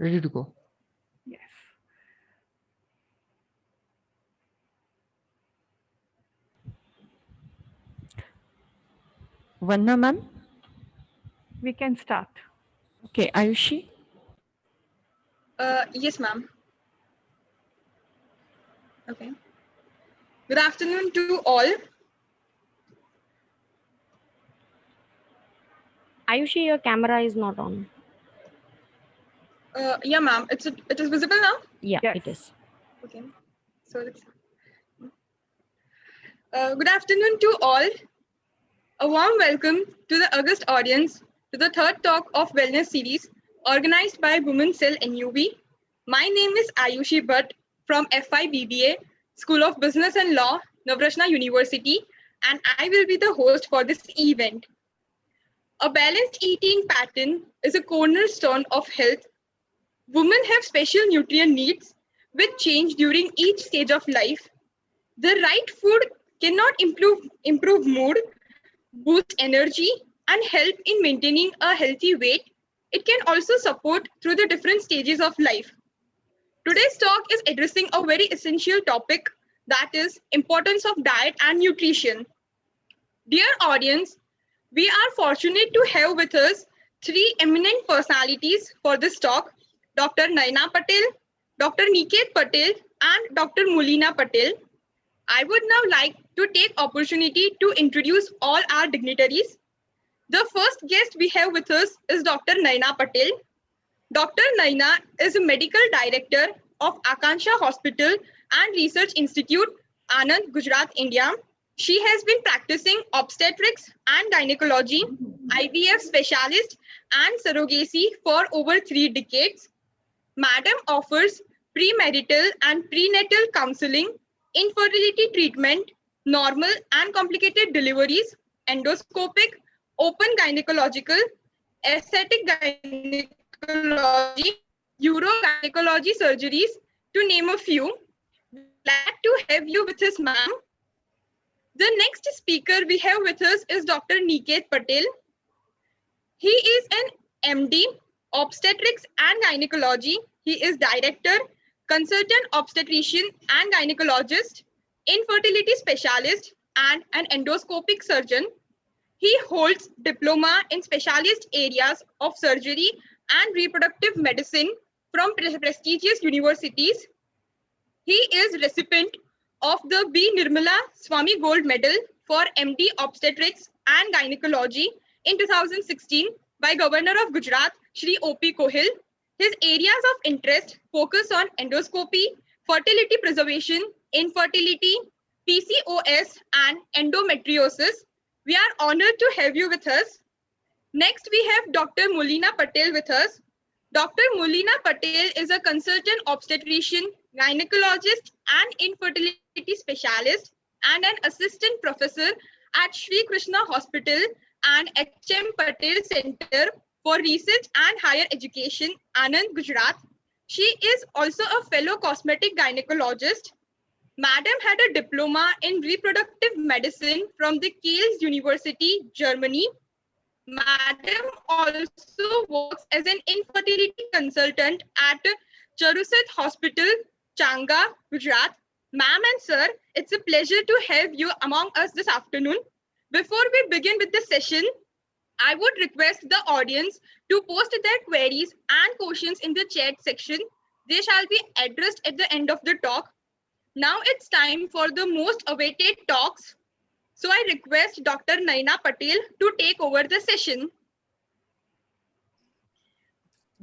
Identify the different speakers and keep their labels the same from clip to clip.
Speaker 1: Ready to go.
Speaker 2: Yes.
Speaker 3: Vanna ma'am?
Speaker 2: We can start.
Speaker 3: Okay, Ayushi?
Speaker 4: Yes, ma'am. Okay. Good afternoon to all.
Speaker 5: Ayushi, your camera is not on.
Speaker 4: Yeah, ma'am. It is visible now.
Speaker 5: Yeah,
Speaker 2: Yes.
Speaker 5: it is.
Speaker 4: Okay. So let's. Good afternoon to all. A warm welcome to the August audience to the third talk of Wellness series organized by Women Cell NUV. My name is Ayushi Bhatt from FIBBA, School of Business and Law, Navrachna University, and I will be the host for this event. A balanced eating pattern is a cornerstone of health. Women have special nutrient needs which change during each stage of life. The right food cannot improve mood, boost energy, and help in maintaining a healthy weight. It can also support through the different stages of life. Today's talk is addressing a very essential topic, that is importance of diet and nutrition. Dear audience, we are fortunate to have with us three eminent personalities for this talk, Dr. Naina Patel, Dr. Niket Patel, and Dr. Mulina Patel. I would now like to take opportunity to introduce all our dignitaries. The first guest we have with us is Dr. Naina Patel. Dr. Naina is a medical director of Akansha Hospital and Research Institute, Anand, Gujarat, India. She has been practicing obstetrics and gynecology, IVF specialist, and surrogacy for over 3 decades. Madam offers premarital and prenatal counseling, infertility treatment, normal and complicated deliveries, endoscopic, open gynecological, aesthetic gynecology, urogynecology surgeries, to name a few. We are glad to have you with us, ma'am. The next speaker we have with us is Dr. Niket Patel. He is an MD, obstetrics and gynecology. He is director, consultant obstetrician and gynecologist, infertility specialist, and an endoscopic surgeon. He holds diploma in specialist areas of surgery and reproductive medicine from prestigious universities. He is recipient of the B. Nirmala Swamy Gold Medal for MD Obstetrics and Gynecology in 2016 by Governor of Gujarat, Shri O.P. Kohil. His areas of interest focus on endoscopy, fertility preservation, infertility, PCOS, and endometriosis. We are honored to have you with us. Next, we have Dr. Mulina Patel with us. Dr. Mulina Patel is a consultant obstetrician, gynecologist, and infertility specialist, and an assistant professor at Sri Krishna Hospital and H.M. Patel Center for Research and Higher Education, Anand, Gujarat. She is also a fellow cosmetic gynecologist. Madam had a diploma in reproductive medicine from the Kiel University, Germany. Madam also works as an infertility consultant at Charuset Hospital, Changa, Gujarat. Ma'am and sir, it's a pleasure to have you among us this afternoon. Before we begin with the session, I would request the audience to post their queries and questions in the chat section. They shall be addressed at the end of the talk. Now it's time for the most awaited talks. So I request Dr. Naina Patel to take over the session.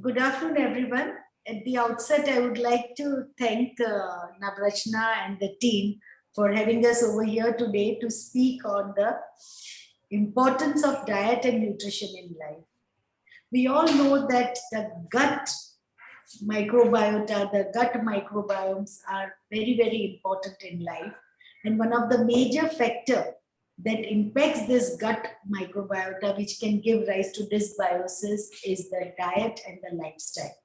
Speaker 6: Good afternoon, everyone. At the outset, I would like to thank Navrachna and the team for having us over here today to speak on the importance of diet and nutrition in life. We all know that the gut microbiota, the gut microbiomes are very, very important in life. And one of the major factors that impacts this gut microbiota, which can give rise to dysbiosis, is the diet and the lifestyle.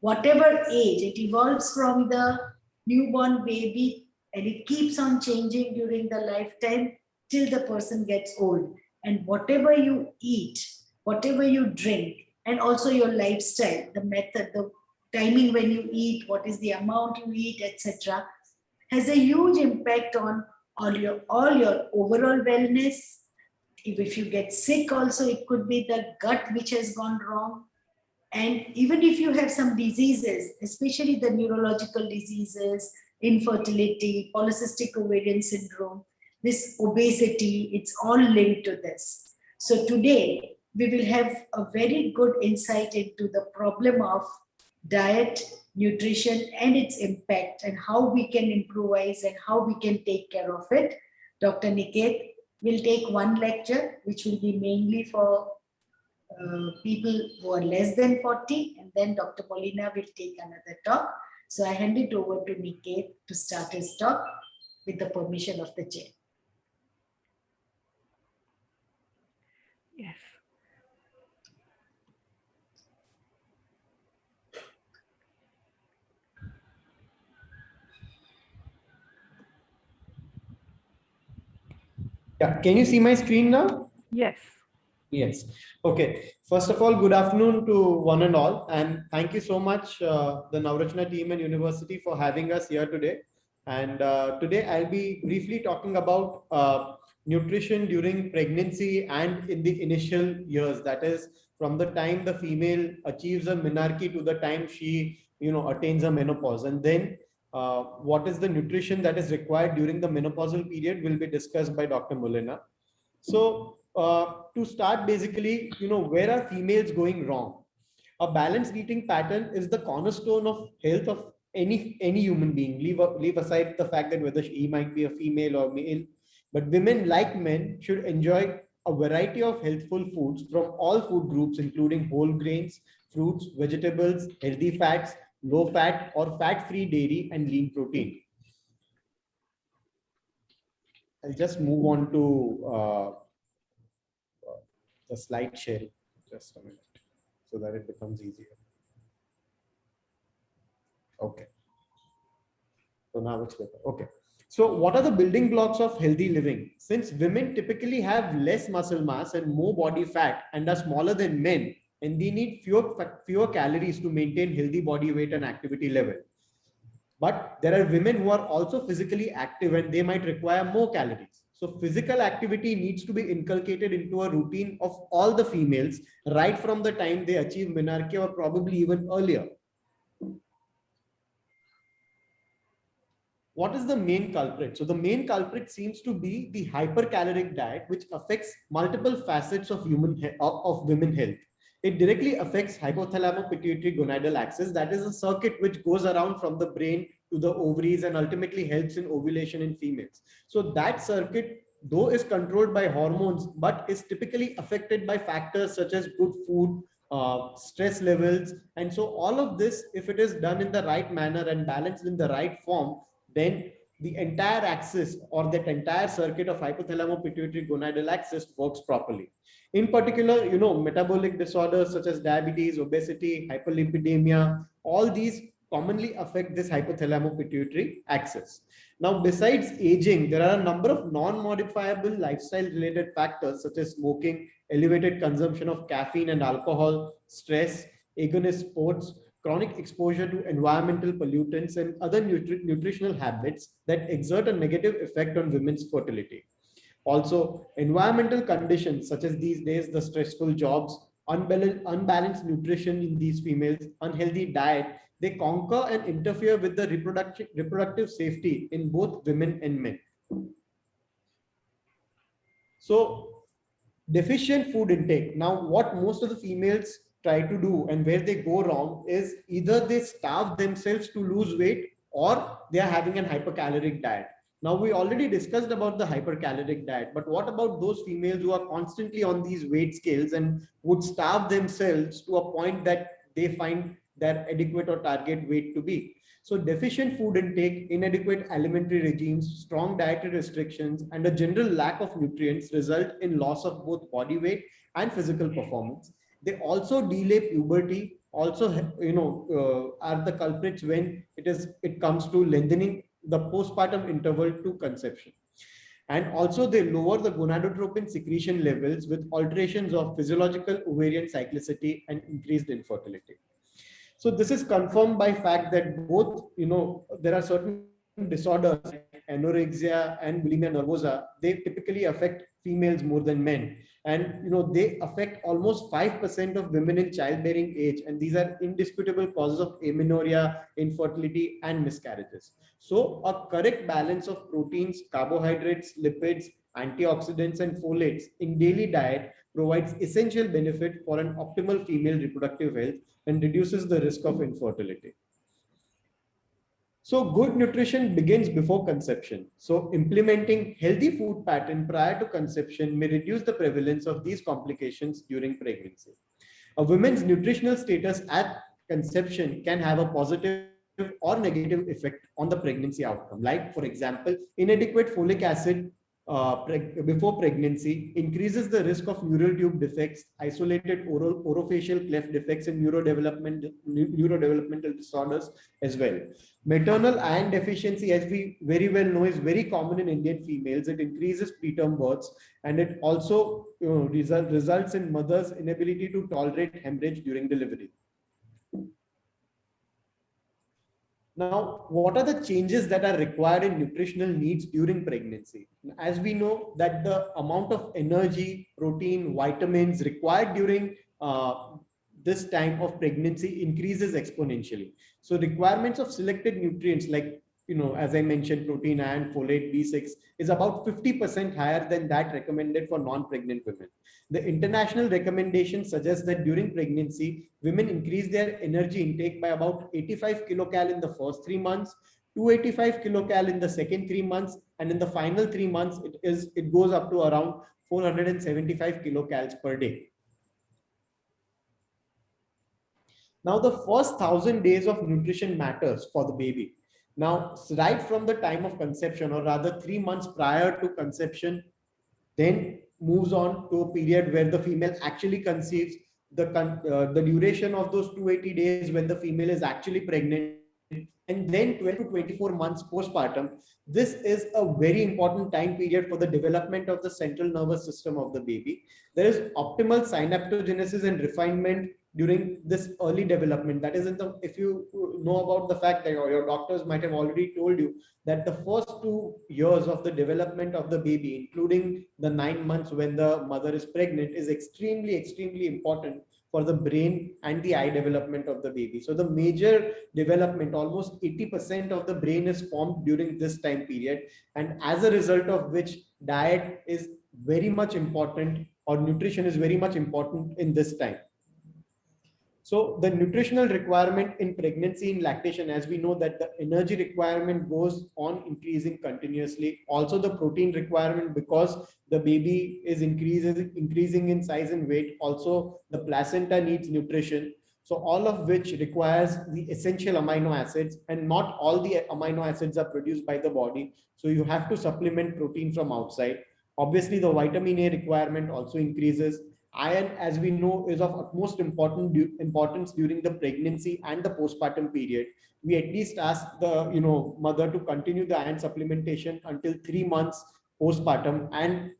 Speaker 6: Whatever age, it evolves from the newborn baby and it keeps on changing during the lifetime till the person gets old. And whatever you eat, whatever you drink, and also your lifestyle, the method, the timing when you eat, what is the amount you eat, etc., has a huge impact on all your overall wellness. If you get sick also, it could be the gut which has gone wrong. And even if you have some diseases, especially the neurological diseases, infertility, polycystic ovarian syndrome, this obesity, it's all linked to this. So today, we will have a very good insight into the problem of diet, nutrition, and its impact, and how we can improvise and how we can take care of it. Dr. Niket will take one lecture, which will be mainly for people who are less than 40, and then Dr. Molina will take another talk. So I hand it over to Niket to start his talk with the permission of the chair.
Speaker 2: Yes.
Speaker 1: Yeah, can you see my screen now?
Speaker 2: Yes.
Speaker 1: Yes. Okay. First of all, good afternoon to one and all, and thank you so much, the Navrachna team and university, for having us here today. And today I'll be briefly talking about nutrition during pregnancy and in the initial years. That is, from the time the female achieves a menarche to the time she, attains a menopause, and then what is the nutrition that is required during the menopausal period will be discussed by Dr. Molina. So to start, basically, where are females going wrong? A balanced eating pattern is the cornerstone of health of any human being. Leave aside the fact that whether she might be a female or male, but women, like men, should enjoy a variety of healthful foods from all food groups, including whole grains, fruits, vegetables, healthy fats, low fat or fat-free dairy, and lean protein. I'll just move on to the slide sharing, just a minute, so that it becomes easier. Okay. So now it's better. Okay. So what are the building blocks of healthy living? Since women typically have less muscle mass and more body fat and are smaller than men, and they need fewer calories to maintain healthy body weight and activity level. But there are women who are also physically active and they might require more calories. So physical activity needs to be inculcated into a routine of all the females right from the time they achieve menarche, or probably even earlier. What is the main culprit? So the main culprit seems to be the hypercaloric diet, which affects multiple facets of women health. It directly affects hypothalamo-pituitary gonadal axis. That is a circuit which goes around from the brain to the ovaries and ultimately helps in ovulation in females. So that circuit, though is controlled by hormones, but is typically affected by factors such as good food, stress levels. And so all of this, if it is done in the right manner and balanced in the right form, then the entire axis or that entire circuit of hypothalamo-pituitary gonadal axis works properly. In particular, metabolic disorders such as diabetes, obesity, hyperlipidemia, all these commonly affect this hypothalamo-pituitary axis. Now, besides aging, there are a number of non-modifiable lifestyle-related factors such as smoking, elevated consumption of caffeine and alcohol, stress, agonist sports, chronic exposure to environmental pollutants, and other nutritional habits that exert a negative effect on women's fertility. Also, environmental conditions such as these days, the stressful jobs, unbalanced nutrition in these females, unhealthy diet, they conquer and interfere with the reproductive safety in both women and men. So, deficient food intake. Now, what most of the females try to do and where they go wrong is either they starve themselves to lose weight or they are having an hypercaloric diet. Now, we already discussed about the hypercaloric diet, but what about those females who are constantly on these weight scales and would starve themselves to a point that they find their adequate or target weight to be? So deficient food intake, inadequate alimentary regimes, strong dietary restrictions, and a general lack of nutrients result in loss of both body weight and physical performance. They also delay puberty, also are the culprits when it comes to lengthening the postpartum interval to conception. And also they lower the gonadotropin secretion levels with alterations of physiological ovarian cyclicity and increased infertility. So this is confirmed by fact that both, there are certain disorders like anorexia and bulimia nervosa, they typically affect females more than men. And they affect almost 5% of women in childbearing age. And these are indisputable causes of amenorrhea, infertility, and miscarriages. So a correct balance of proteins, carbohydrates, lipids, antioxidants, and folates in daily diet provides essential benefit for an optimal female reproductive health and reduces the risk of infertility. So good nutrition begins before conception. So implementing healthy food pattern prior to conception may reduce the prevalence of these complications during pregnancy. A woman's nutritional status at conception can have a positive or negative effect on the pregnancy outcome. Like, for example, inadequate folic acid before pregnancy increases the risk of neural tube defects, isolated orofacial cleft defects, and neurodevelopmental disorders as well. Maternal iron deficiency, as we very well know, is very common in Indian females. It increases preterm births, and it also results in mothers' inability to tolerate hemorrhage during delivery. Now, what are the changes that are required in nutritional needs during pregnancy? As we know that the amount of energy, protein, vitamins required during this time of pregnancy increases exponentially. So requirements of selected nutrients like, as I mentioned, protein, iron, folate, B6 is about 50% higher than that recommended for non-pregnant women. The international recommendation suggests that during pregnancy, women increase their energy intake by about 85 kilocal in the first 3 months, 285 kilocal in the second 3 months, and in the final 3 months, it goes up to around 475 kilocals per day. Now, the first 1,000 days of nutrition matters for the baby. Now, right from the time of conception, or rather 3 months prior to conception, then moves on to a period where the female actually conceives. The duration of those 280 days when the female is actually pregnant, and then 12 to 24 months postpartum. This is a very important time period for the development of the central nervous system of the baby. There is optimal synaptogenesis and refinement during this early development. That is, if you know about the fact that your doctors might have already told you that the first 2 years of the development of the baby, including the 9 months when the mother is pregnant, is extremely, extremely important for the brain and the eye development of the baby. So the major development, almost 80% of the brain is formed during this time period. And as a result of which, diet is very much important, or nutrition is very much important in this time. So the nutritional requirement in pregnancy and lactation, as we know that the energy requirement goes on increasing continuously. Also the protein requirement, because the baby is increasing in size and weight. Also the placenta needs nutrition. So all of which requires the essential amino acids, and not all the amino acids are produced by the body. So you have to supplement protein from outside. Obviously the vitamin A requirement also increases. Iron, as we know, is of utmost importance during the pregnancy and the postpartum period. We at least ask the mother to continue the iron supplementation until 3 months postpartum, and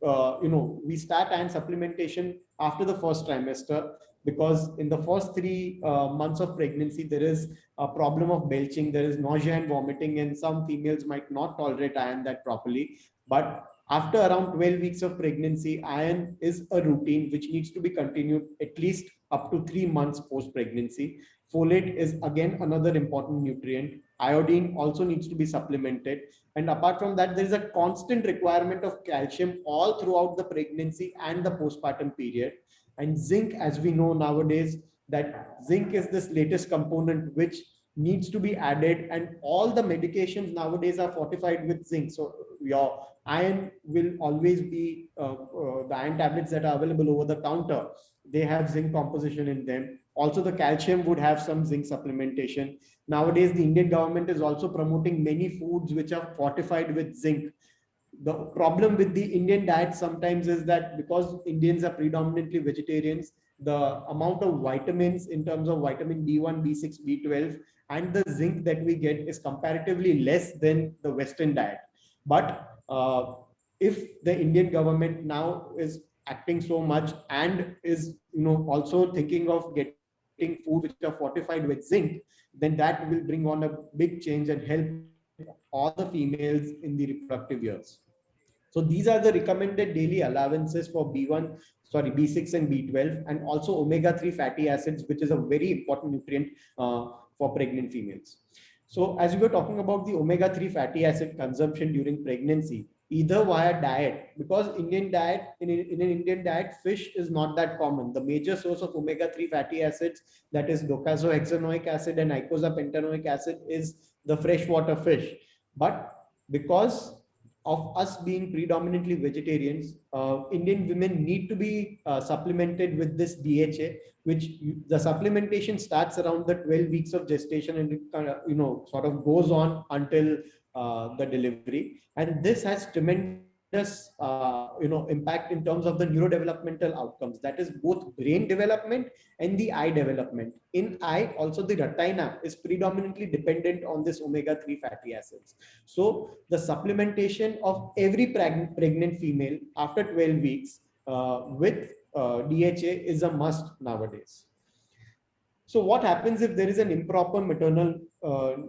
Speaker 1: we start iron supplementation after the first trimester, because in the first 3 months of pregnancy there is a problem of belching, there is nausea and vomiting, and some females might not tolerate iron that properly. But after around 12 weeks of pregnancy, iron is a routine which needs to be continued at least up to 3 months post-pregnancy. Folate is again another important nutrient. Iodine also needs to be supplemented. And apart from that, there is a constant requirement of calcium all throughout the pregnancy and the postpartum period. And zinc, as we know nowadays, that zinc is this latest component which needs to be added, and all the medications nowadays are fortified with zinc. So your iron will always be the iron tablets that are available over the counter, they have zinc composition in them. Also the calcium would have some zinc supplementation. Nowadays the Indian government is also promoting many foods which are fortified with zinc. The problem with the Indian diet sometimes is that because Indians are predominantly vegetarians, the amount of vitamins in terms of vitamin B1, B6, B12 and the zinc that we get is comparatively less than the Western diet. But if the Indian government now is acting so much and is also thinking of getting eating food which are fortified with zinc, then that will bring on a big change and help all the females in the reproductive years. So these are the recommended daily allowances for B6 and B12, and also omega-3 fatty acids, which is a very important nutrient for pregnant females. So as we were talking about the omega-3 fatty acid consumption during pregnancy, either via diet, because in an Indian diet, fish is not that common. The major source of omega-3 fatty acids, that is docosahexaenoic acid and icosapentaenoic acid, is the freshwater fish. But because of us being predominantly vegetarians, Indian women need to be supplemented with this DHA, which the supplementation starts around the 12 weeks of gestation, and it sort of goes on until the delivery. And this has tremendous impact in terms of the neurodevelopmental outcomes, that is both brain development and the eye development. In eye, also the retina is predominantly dependent on this omega-3 fatty acids. So the supplementation of every pregnant female after 12 weeks with DHA is a must nowadays. So what happens if there is an improper maternal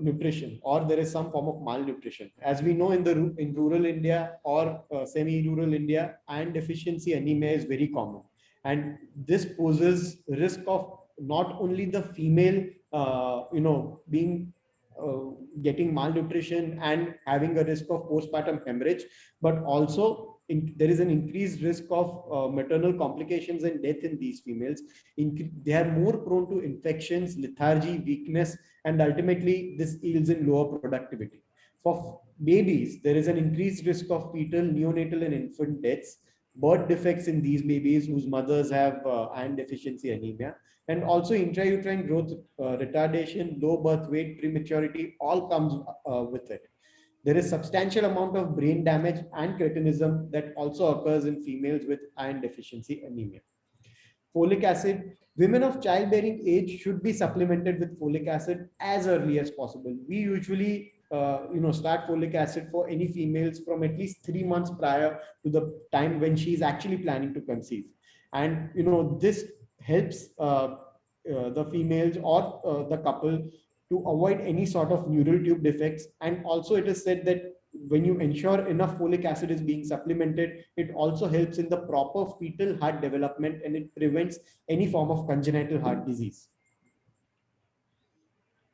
Speaker 1: nutrition, or there is some form of malnutrition? As we know, in rural India or semi-rural India, iron deficiency anemia is very common, and this poses risk of not only the female, getting malnutrition and having a risk of postpartum hemorrhage, but also there is an increased risk of maternal complications and death in these females. They are more prone to infections, lethargy, weakness, and ultimately this yields in lower productivity. For babies, there is an increased risk of fetal, neonatal, and infant deaths, birth defects in these babies whose mothers have iron deficiency anemia, and also intrauterine growth retardation, low birth weight, prematurity, all comes with it. There is substantial amount of brain damage and cretinism that also occurs in females with iron deficiency anemia. Folic acid, women of childbearing age should be supplemented with folic acid as early as possible. We usually start folic acid for any females from at least 3 months prior to the time when she is actually planning to conceive. And this helps the females or the couple to avoid any sort of neural tube defects. And also it is said that when you ensure enough folic acid is being supplemented, it also helps in the proper fetal heart development, and it prevents any form of congenital heart disease.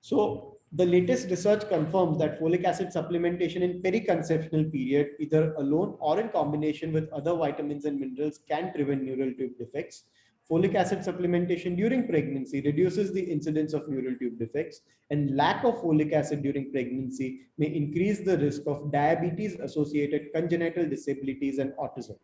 Speaker 1: So the latest research confirms that folic acid supplementation in periconceptional period, either alone or in combination with other vitamins and minerals, can prevent neural tube defects. Folic acid supplementation during pregnancy reduces the incidence of neural tube defects, and lack of folic acid during pregnancy may increase the risk of diabetes-associated congenital disabilities and autism.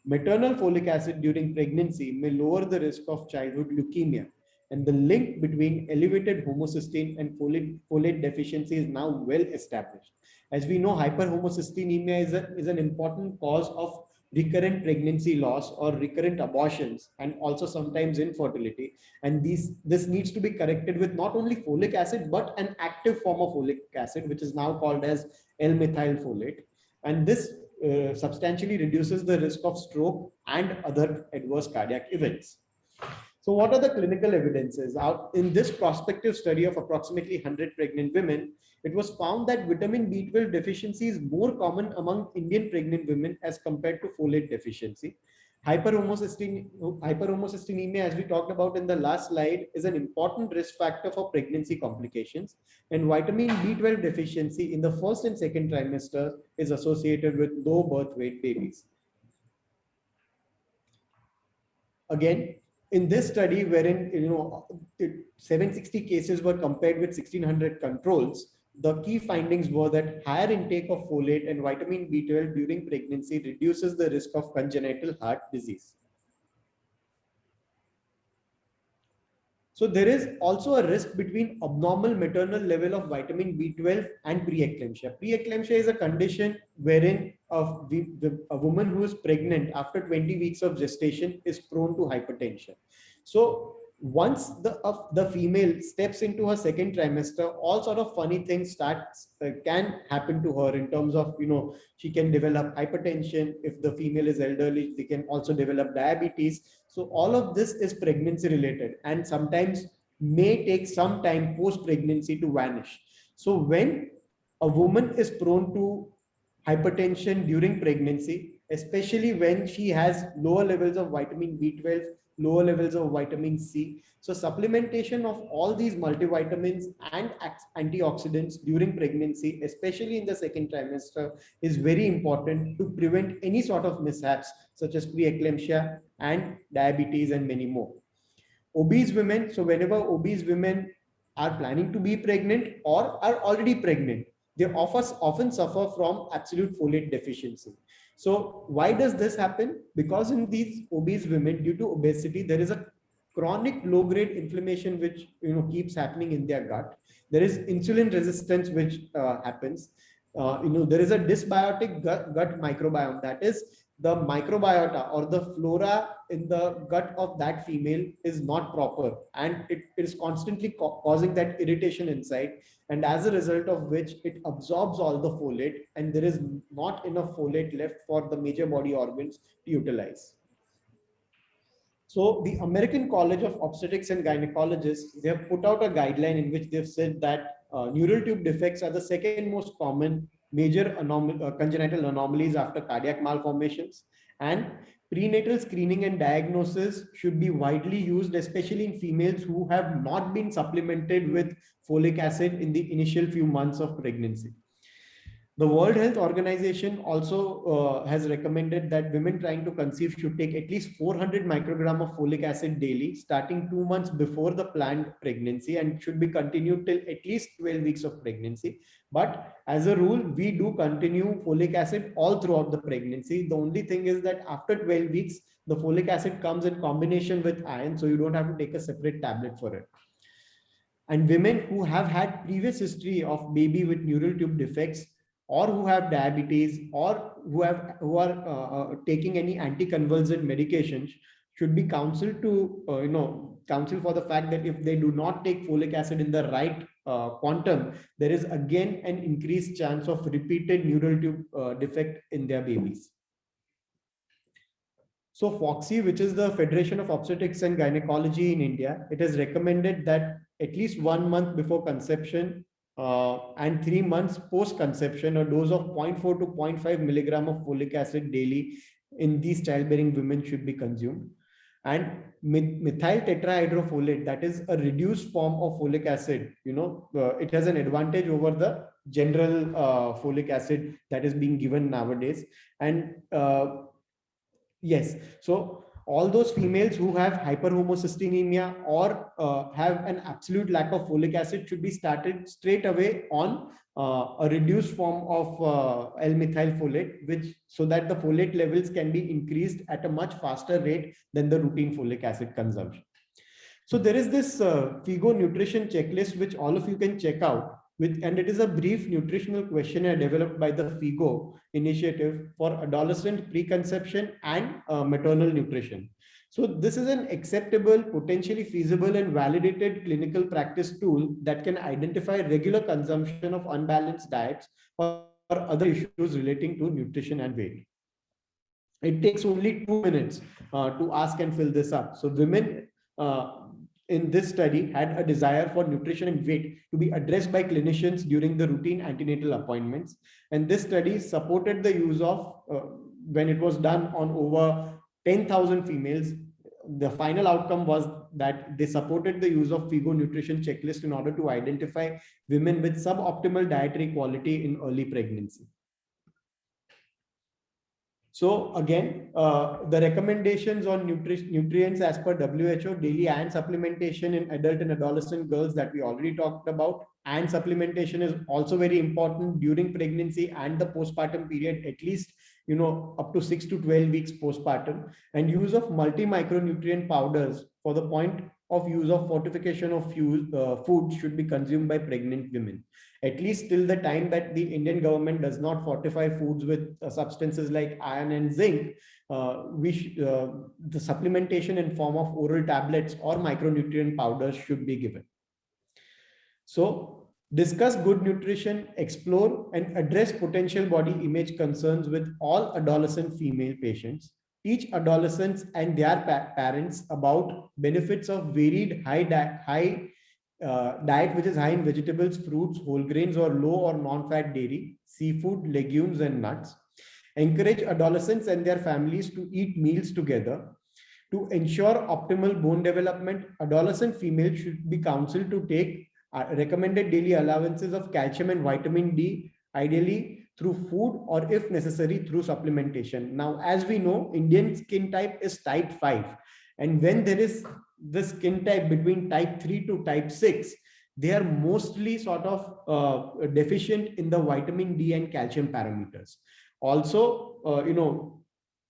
Speaker 1: Maternal folic acid during pregnancy may lower the risk of childhood leukemia, and the link between elevated homocysteine and folate deficiency is now well established. As we know, hyperhomocysteinemia is an important cause of recurrent pregnancy loss or recurrent abortions, and also sometimes infertility. And this needs to be corrected with not only folic acid, but an active form of folic acid, which is now called as L-methylfolate. And this substantially reduces the risk of stroke and other adverse cardiac events. So what are the clinical evidences? In this prospective study of approximately 100 pregnant women, it was found that vitamin B12 deficiency is more common among Indian pregnant women as compared to folate deficiency. Hyperhomocysteinemia, as we talked about in the last slide, is an important risk factor for pregnancy complications, and vitamin B12 deficiency in the first and second trimester is associated with low birth weight babies. Again, in this study, wherein 760 cases were compared with 1600 controls, the key findings were that higher intake of folate and vitamin B12 during pregnancy reduces the risk of congenital heart disease. So there is also a risk between abnormal maternal level of vitamin B12 and preeclampsia. Preeclampsia is a condition wherein a woman who is pregnant after 20 weeks of gestation is prone to hypertension. So once the female steps into her second trimester, all sort of funny things can happen to her in terms of, she can develop hypertension. If the female is elderly, they can also develop diabetes. So all of this is pregnancy related, and sometimes may take some time post-pregnancy to vanish. So when a woman is prone to hypertension during pregnancy, especially when she has lower levels of vitamin B12, lower levels of vitamin C. So supplementation of all these multivitamins and antioxidants during pregnancy, especially in the second trimester, is very important to prevent any sort of mishaps such as preeclampsia and diabetes and many more. Obese women, so whenever obese women are planning to be pregnant or are already pregnant, they often suffer from absolute folate deficiency. So why does this happen? Because in these obese women, due to obesity, there is a chronic low-grade inflammation which keeps happening in their gut. There is insulin resistance which happens. There is a dysbiotic gut microbiome, that is the microbiota or the flora in the gut of that female is not proper, and it is constantly causing that irritation inside, and as a result of which it absorbs all the folate, and there is not enough folate left for the major body organs to utilize. So the American College of Obstetrics and Gynecologists, they have put out a guideline in which they've said that neural tube defects are the second most common major congenital anomalies after cardiac malformations, and prenatal screening and diagnosis should be widely used, especially in females who have not been supplemented with folic acid in the initial few months of pregnancy. The World Health Organization also has recommended that women trying to conceive should take at least 400 microgram of folic acid daily, starting 2 months before the planned pregnancy, and should be continued till at least 12 weeks of pregnancy. But as a rule, we do continue folic acid all throughout the pregnancy. The only thing is that after 12 weeks, the folic acid comes in combination with iron, so you don't have to take a separate tablet for it. And women who have had previous history of baby with neural tube defects, or who have diabetes, or who are taking any anticonvulsant medications, should be counseled to counsel for the fact that if they do not take folic acid in the right quantum, there is again an increased chance of repeated neural tube defect in their babies. So FOGSI, which is the Federation of Obstetrics and Gynecology in India, it has recommended that at least 1 month before conception and 3 months post-conception, a dose of 0.4 to 0.5 milligram of folic acid daily in these childbearing women should be consumed. And methyl tetrahydrofolate, that is a reduced form of folic acid, it has an advantage over the general folic acid that is being given nowadays. And yes, so all those females who have hyperhomocystinemia or have an absolute lack of folic acid should be started straight away on a reduced form of L-methylfolate, so that the folate levels can be increased at a much faster rate than the routine folic acid consumption. So there is this FIGO nutrition checklist, which all of you can check out. And it is a brief nutritional questionnaire developed by the FIGO initiative for adolescent preconception and maternal nutrition. So this is an acceptable, potentially feasible and validated clinical practice tool that can identify regular consumption of unbalanced diets or other issues relating to nutrition and weight. It takes only 2 minutes to ask and fill this up. So women in this study had a desire for nutrition and weight to be addressed by clinicians during the routine antenatal appointments. And this study supported the use of, when it was done on over 10,000 females, the final outcome was that they supported the use of FIGO nutrition checklist in order to identify women with suboptimal dietary quality in early pregnancy. So again, the recommendations on nutrients as per WHO, daily iron supplementation in adult and adolescent girls that we already talked about. Iron supplementation is also very important during pregnancy and the postpartum period, at least up to 6 to 12 weeks postpartum. And use of multi-micronutrient powders for the point of use of fortification of food should be consumed by pregnant women, at least till the time that the Indian government does not fortify foods with substances like iron and zinc. The supplementation in form of oral tablets or micronutrient powders should be given. So discuss good nutrition, explore and address potential body image concerns with all adolescent female patients. Teach adolescents and their parents about benefits of varied diet which is high in vegetables, fruits, whole grains, or low or non-fat dairy, seafood, legumes, and nuts. Encourage adolescents and their families to eat meals together. To ensure optimal bone development, adolescent females should be counseled to take recommended daily allowances of calcium and vitamin D, ideally through food or if necessary through supplementation. Now, as we know, Indian skin type is type 5. And when there is the skin type between type 3 to type 6, they are mostly sort of deficient in the vitamin D and calcium parameters. Also,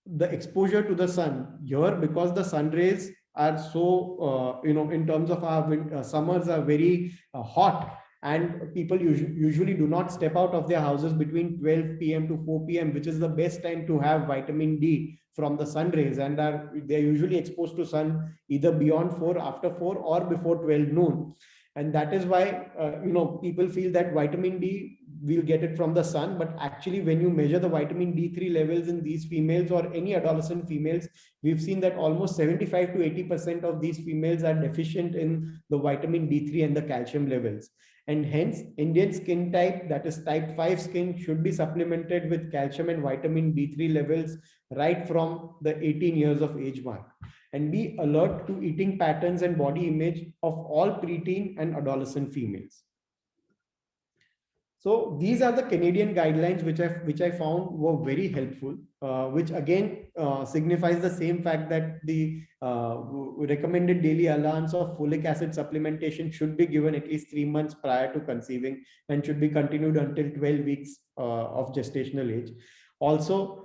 Speaker 1: the exposure to the sun here, because the sun rays are so, in terms of our summers are very hot, and people usually do not step out of their houses between 12 p.m. to 4 p.m., which is the best time to have vitamin D from the sun rays, and they're usually exposed to sun either beyond 4, after 4, or before 12 noon. And that is why, people feel that vitamin D, we'll get it from the sun. But actually, when you measure the vitamin D3 levels in these females or any adolescent females, we've seen that almost 75 to 80% of these females are deficient in the vitamin D3 and the calcium levels. And hence, Indian skin type, that is type 5 skin, should be supplemented with calcium and vitamin D3 levels right from the 18 years of age mark. And be alert to eating patterns and body image of all preteen and adolescent females. So these are the Canadian guidelines which I found were very helpful, which again signifies the same fact that the recommended daily allowance of folic acid supplementation should be given at least 3 months prior to conceiving and should be continued until 12 weeks of gestational age. Also,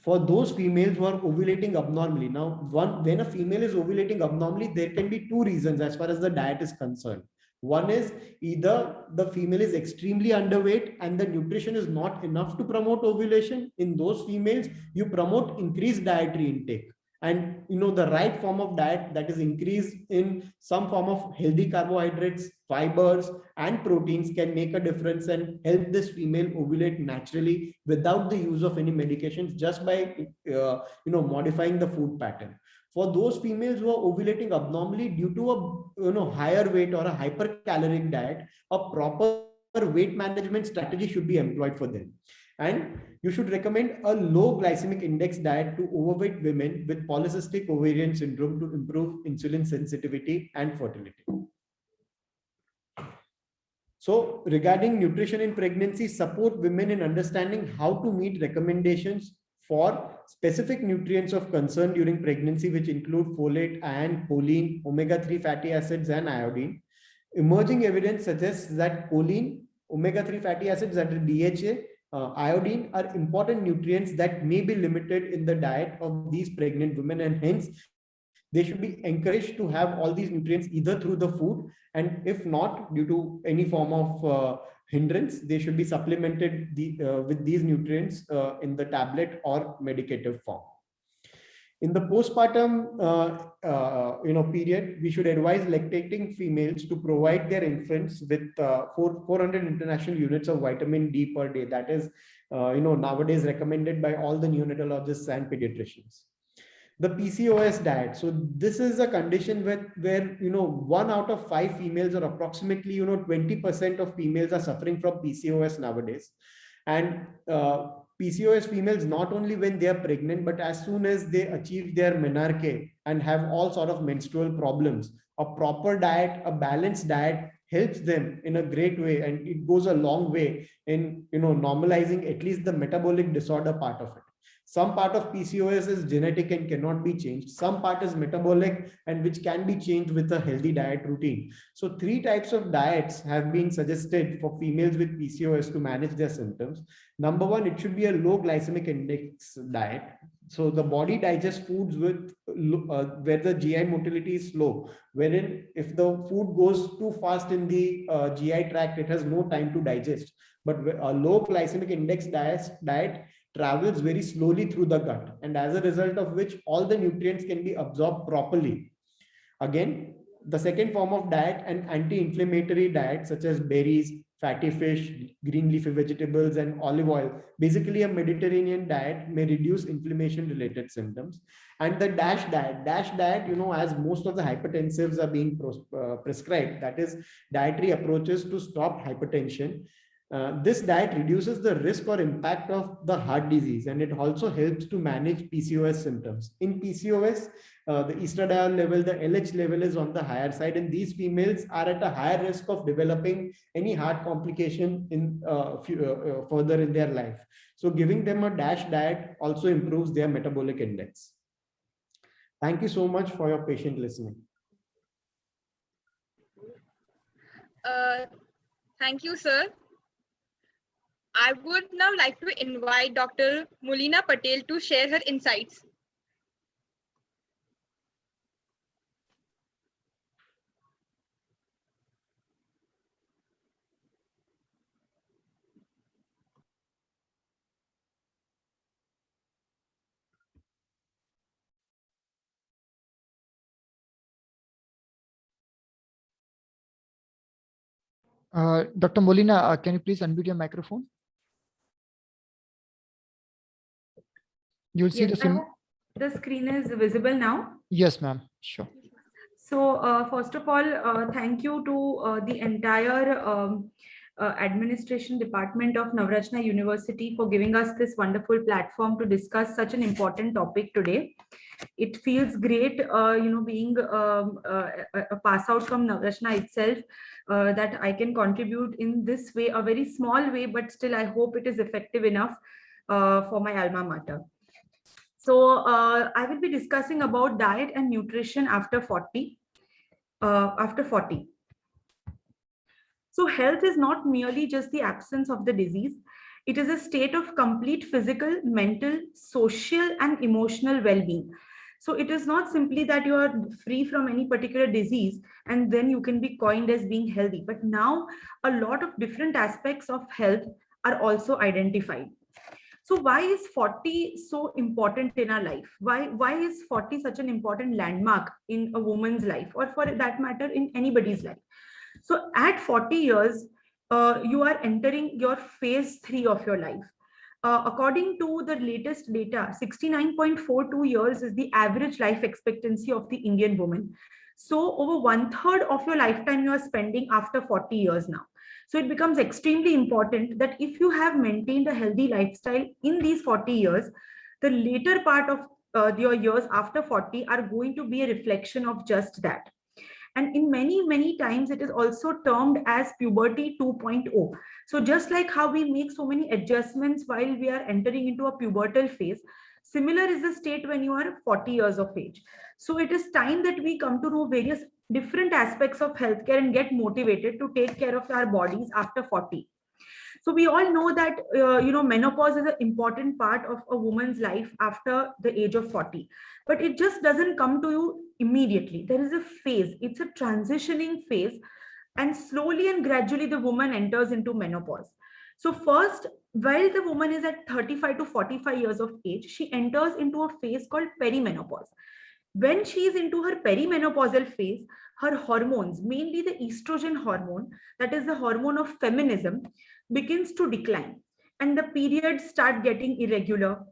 Speaker 1: for those females who are ovulating abnormally. Now, when a female is ovulating abnormally, there can be two reasons as far as the diet is concerned. One is either the female is extremely underweight and the nutrition is not enough to promote ovulation. In those females, you promote increased dietary intake. And the right form of diet, that is increase in some form of healthy carbohydrates, fibers, and proteins, can make a difference and help this female ovulate naturally without the use of any medications, just by modifying the food pattern. For those females who are ovulating abnormally due to a higher weight or a hypercaloric diet, a proper weight management strategy should be employed for them. And you should recommend a low glycemic index diet to overweight women with polycystic ovarian syndrome to improve insulin sensitivity and fertility. So regarding nutrition in pregnancy, support women in understanding how to meet recommendations for specific nutrients of concern during pregnancy, which include folate, iron, choline, omega-3 fatty acids, and iodine. Emerging evidence suggests that choline, omega-3 fatty acids, that is DHA, iodine are important nutrients that may be limited in the diet of these pregnant women, and hence they should be encouraged to have all these nutrients either through the food, and if not due to any form of hindrance, they should be supplemented with these nutrients in the tablet or medicative form. In the postpartum period, we should advise lactating females to provide their infants with 400 international units of vitamin D per day. That is, nowadays recommended by all the neonatologists and pediatricians. The PCOS diet. So this is a condition where 1 out of 5 females, or approximately 20% of females, are suffering from PCOS nowadays. And PCOS females, not only when they are pregnant, but as soon as they achieve their menarche and have all sort of menstrual problems, a proper diet, a balanced diet helps them in a great way, and it goes a long way in normalizing at least the metabolic disorder part of it. Some part of PCOS is genetic and cannot be changed. Some part is metabolic and which can be changed with a healthy diet routine. So 3 types of diets have been suggested for females with PCOS to manage their symptoms. Number 1, it should be a low glycemic index diet. So the body digests foods with where the GI motility is slow, wherein if the food goes too fast in the GI tract, it has no time to digest. But a low glycemic index diet travels very slowly through the gut, and as a result of which all the nutrients can be absorbed properly. Again, the second form of diet, an anti-inflammatory diet such as berries, fatty fish, green leafy vegetables, and olive oil. Basically, a Mediterranean diet may reduce inflammation-related symptoms. And the DASH diet, you know, as most of the hypertensives are being prescribed, that is dietary approaches to stop hypertension. This diet reduces the risk or impact of the heart disease, and it also helps to manage PCOS symptoms. In PCOS, the estradiol level, the LH level is on the higher side, and these females are at a higher risk of developing any heart complication in further in their life. So giving them a DASH diet also improves their metabolic index. Thank you so much for your patient listening.
Speaker 4: Thank you, sir. I would now like to invite Dr. Moolina Patel to share her insights.
Speaker 7: Dr. Moolina, can you please unmute your microphone? You'll see
Speaker 8: Yes, the screen is visible now.
Speaker 7: Yes, ma'am. Sure.
Speaker 8: So first of all, thank you to the entire administration department of Navrachna University for giving us this wonderful platform to discuss such an important topic today. It feels great, you know, being a pass out from Navrachna itself, that I can contribute in this way, a very small way, but still I hope it is effective enough for my alma mater. So I will be discussing about diet and nutrition after 40. So health is not merely just the absence of the disease. It is a state of complete physical, mental, social, and emotional well-being. So it is not simply that you are free from any particular disease and then you can be coined as being healthy. But now a lot of different aspects of health are also identified. So why is 40 so important in our life? Why is 40 such an important landmark in a woman's life, or for that matter, in anybody's life? So at 40 years, you are entering your phase 3 of your life. According to the latest data, 69.42 years is the average life expectancy of the Indian woman. So over 1/3 of your lifetime you are spending after 40 years now. So it becomes extremely important that if you have maintained a healthy lifestyle in these 40 years, the later part of your years after 40 are going to be a reflection of just that. And in many times, it is also termed as puberty 2.0. So just like how we make so many adjustments while we are entering into a pubertal phase, similar is the state when you are 40 years of age. So it is time that we come to know various different aspects of healthcare and get motivated to take care of our bodies after 40. So we all know that, you know, menopause is an important part of a woman's life after the age of 40, but it just doesn't come to you immediately. There is a phase, it's a transitioning phase, and slowly and gradually the woman enters into menopause. So first, while the woman is at 35 to 45 years of age, she enters into a phase called perimenopause. When she is into her perimenopausal phase, her hormones, mainly the estrogen hormone, that is the hormone of feminism, begins to decline, and the periods start getting irregular.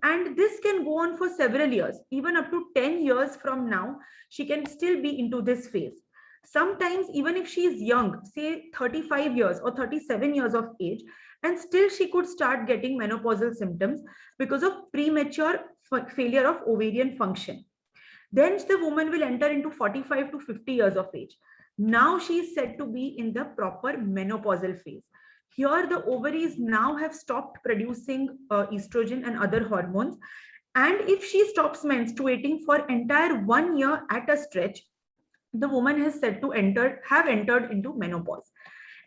Speaker 8: And this can go on for several years, even up to 10 years from now, she can still be into this phase. Sometimes, even if she is young, say 35 years or 37 years of age, and still she could start getting menopausal symptoms because of premature failure of ovarian function. Then the woman will enter into 45 to 50 years of age. Now she is said to be in the proper menopausal phase. Here the ovaries now have stopped producing estrogen and other hormones. And if she stops menstruating for entire 1 year at a stretch, the woman has said to have entered into menopause.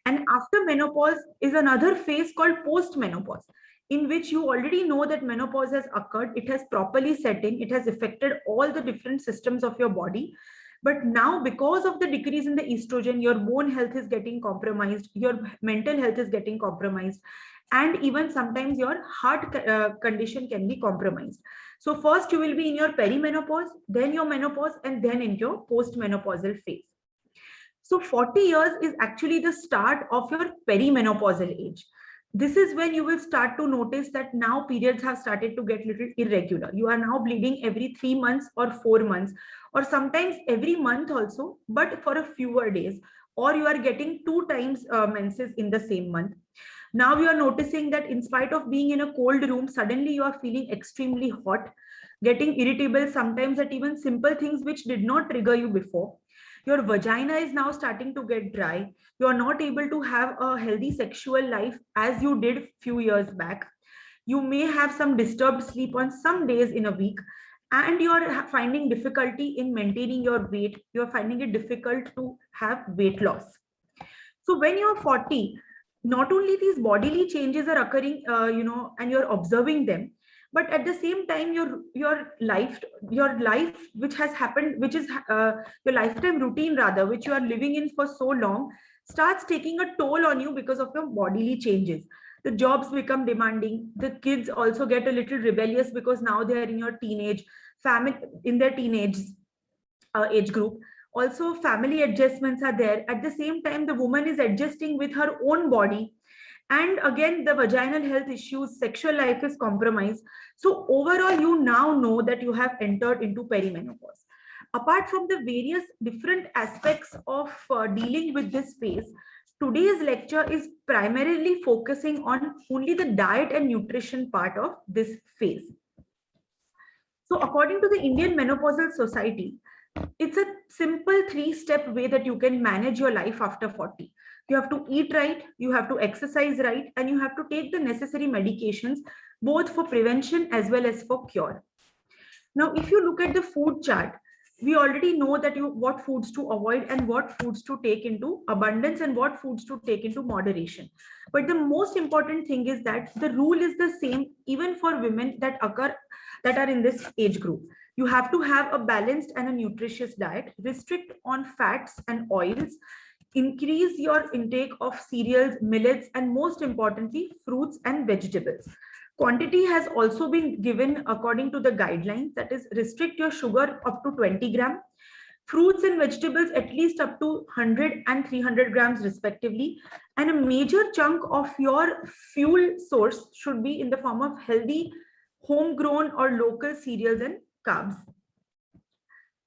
Speaker 8: And after menopause is another phase called post-menopause, in which you already know that menopause has occurred, it has properly set in, it has affected all the different systems of your body. But now, because of the decrease in the estrogen, your bone health is getting compromised, your mental health is getting compromised, and even sometimes your heart condition can be compromised. So first you will be in your perimenopause, then your menopause, and then in your postmenopausal phase. So 40 years is actually the start of your perimenopausal age. This is when you will start to notice that now periods have started to get little irregular. You are now bleeding every 3 months or 4 months, or sometimes every month also, but for a fewer days, or you are getting 2 times menses in the same month. Now you are noticing that in spite of being in a cold room, suddenly you are feeling extremely hot, getting irritable sometimes at even simple things which did not trigger you before. Your vagina is now starting to get dry. You are not able to have a healthy sexual life as you did few years back. You may have some disturbed sleep on some days in a week, and you are finding difficulty in maintaining your weight. You are finding it difficult to have weight loss. So when you are 40, not only these bodily changes are occurring, and you're observing them, but at the same time your life which has happened, which is your lifetime routine rather, which you are living in for so long, starts taking a toll on you because of your bodily changes. The jobs become demanding. The kids also get a little rebellious because now they are in your teenage family, in their teenage age group. Also, family adjustments are there. At the same time, the woman is adjusting with her own body. And again, the vaginal health issues, sexual life is compromised. So overall, you now know that you have entered into perimenopause. Apart from the various different aspects of dealing with this phase, today's lecture is primarily focusing on only the diet and nutrition part of this phase. So according to the Indian Menopausal Society, it's a simple 3-step way that you can manage your life after 40. You have to eat right, you have to exercise right, and you have to take the necessary medications, both for prevention as well as for cure. Now, if you look at the food chart, we already know that what foods to avoid and what foods to take into abundance and what foods to take into moderation. But the most important thing is that the rule is the same even for women that are in this age group. You have to have a balanced and a nutritious diet, restrict on fats and oils, increase your intake of cereals, millets, and most importantly, fruits and vegetables. Quantity has also been given according to the guidelines, that is, restrict your sugar up to 20 grams, fruits and vegetables at least up to 100 and 300 grams respectively, and a major chunk of your fuel source should be in the form of healthy, homegrown or local cereals and carbs.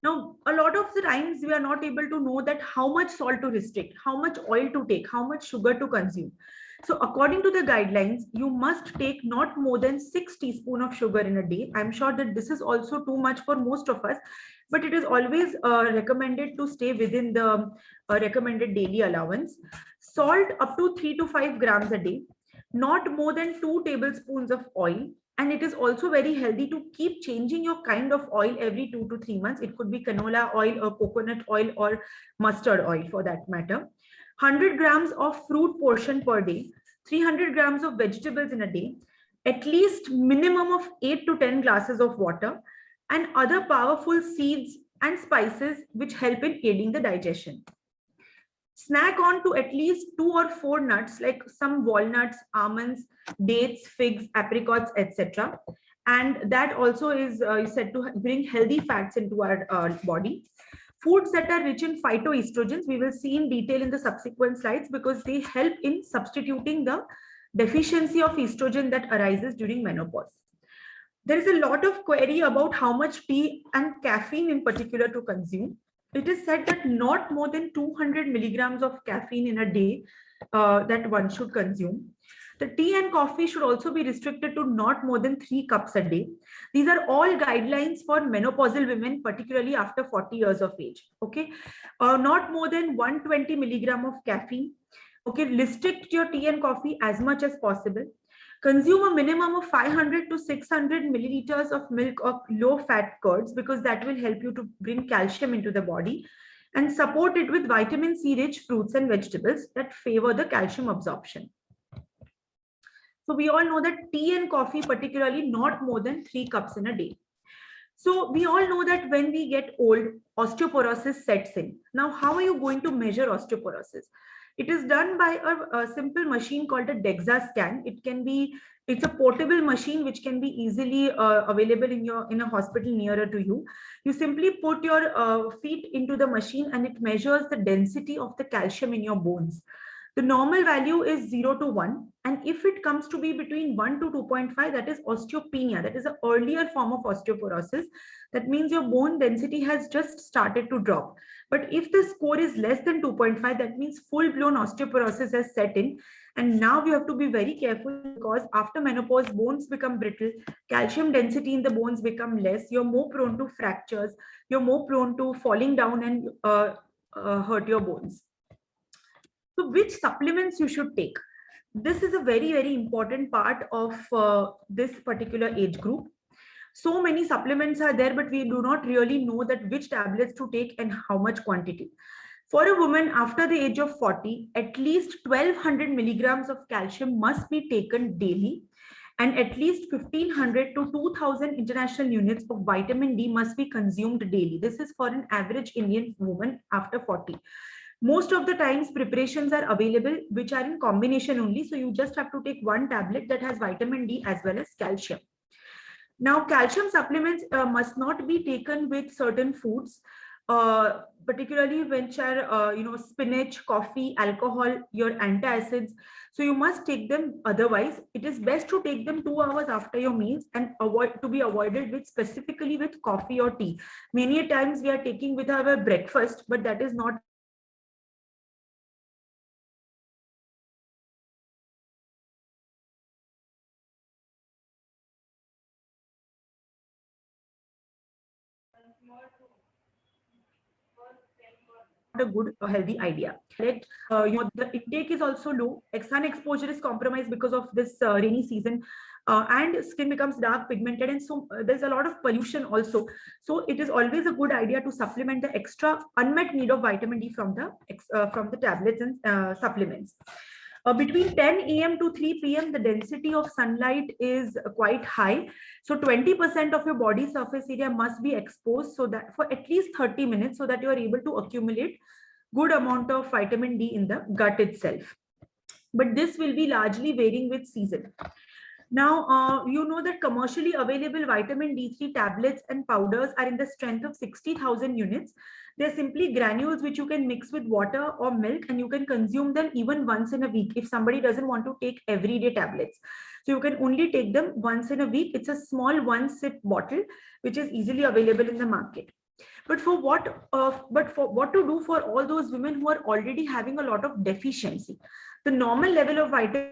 Speaker 8: Now, a lot of the times we are not able to know that how much salt to restrict, how much oil to take, how much sugar to consume. So according to the guidelines, you must take not more than 6 teaspoons of sugar in a day. I'm sure that this is also too much for most of us, but it is always recommended to stay within the recommended daily allowance. Salt up to 3 to 5 grams a day, not more than 2 tablespoons of oil. And it is also very healthy to keep changing your kind of oil every 2 to 3 months. It could be canola oil or coconut oil or mustard oil for that matter. 100 grams of fruit portion per day, 300 grams of vegetables in a day, at least minimum of 8 to 10 glasses of water, and other powerful seeds and spices which help in aiding the digestion. Snack on to at least 2 or 4 nuts like some walnuts, almonds, dates, figs, apricots, etc. And that also is said to bring healthy fats into our body. Foods that are rich in phytoestrogens, we will see in detail in the subsequent slides because they help in substituting the deficiency of estrogen that arises during menopause. There is a lot of query about how much tea and caffeine in particular to consume. It is said that not more than 200 milligrams of caffeine in a day that one should consume. The tea and coffee should also be restricted to not more than 3 cups a day. These are all guidelines for menopausal women, particularly after 40 years of age. Okay, not more than 120 milligram of caffeine. Okay, restrict your tea and coffee as much as possible. Consume a minimum of 500 to 600 milliliters of milk or low-fat curds because that will help you to bring calcium into the body, and support it with vitamin C-rich fruits and vegetables that favor the calcium absorption. So we all know that tea and coffee, particularly not more than 3 cups in a day. So we all know that when we get old, osteoporosis sets in. Now, how are you going to measure osteoporosis? It is done by a simple machine called a DEXA scan. It's a portable machine which can be easily available in a hospital nearer to you. You simply put your feet into the machine and it measures the density of the calcium in your bones. The normal value is 0 to 1. And if it comes to be between 1 to 2.5, that is osteopenia. That is an earlier form of osteoporosis. That means your bone density has just started to drop. But if the score is less than 2.5, that means full-blown osteoporosis has set in. And now we have to be very careful because after menopause, bones become brittle, calcium density in the bones become less. You're more prone to fractures. You're more prone to falling down and hurt your bones. So which supplements you should take? This is a very, very important part of this particular age group. So many supplements are there, but we do not really know that which tablets to take and how much quantity. For a woman after the age of 40, at least 1200 milligrams of calcium must be taken daily, and at least 1500 to 2000 international units of vitamin D must be consumed daily. This is for an average Indian woman after 40. Most of the times preparations are available which are in combination only. So you just have to take one tablet that has vitamin D as well as calcium. Now, calcium supplements must not be taken with certain foods, particularly which are, spinach, coffee, alcohol, your antacids. So you must take them. Otherwise, it is best to take them 2 hours after your meals and be avoided with specifically with coffee or tea. Many times we are taking with our breakfast, but that is not a good healthy idea. Correct. The intake is also low. Sun exposure is compromised because of this rainy season, and skin becomes dark, pigmented, and so there's a lot of pollution also. So it is always a good idea to supplement the extra unmet need of vitamin D from the tablets and supplements. Between 10 a.m. to 3 p.m., the density of sunlight is quite high. So 20% of your body surface area must be exposed so that for at least 30 minutes so that you are able to accumulate good amount of vitamin D in the gut itself. But this will be largely varying with season. Now, you know that commercially available vitamin D3 tablets and powders are in the strength of 60,000 units. They're simply granules which you can mix with water or milk, and you can consume them even once in a week if somebody doesn't want to take everyday tablets. So you can only take them once in a week. It's a small 1-sip bottle which is easily available in the market. But for what to do for all those women who are already having a lot of deficiency? The normal level of vitamin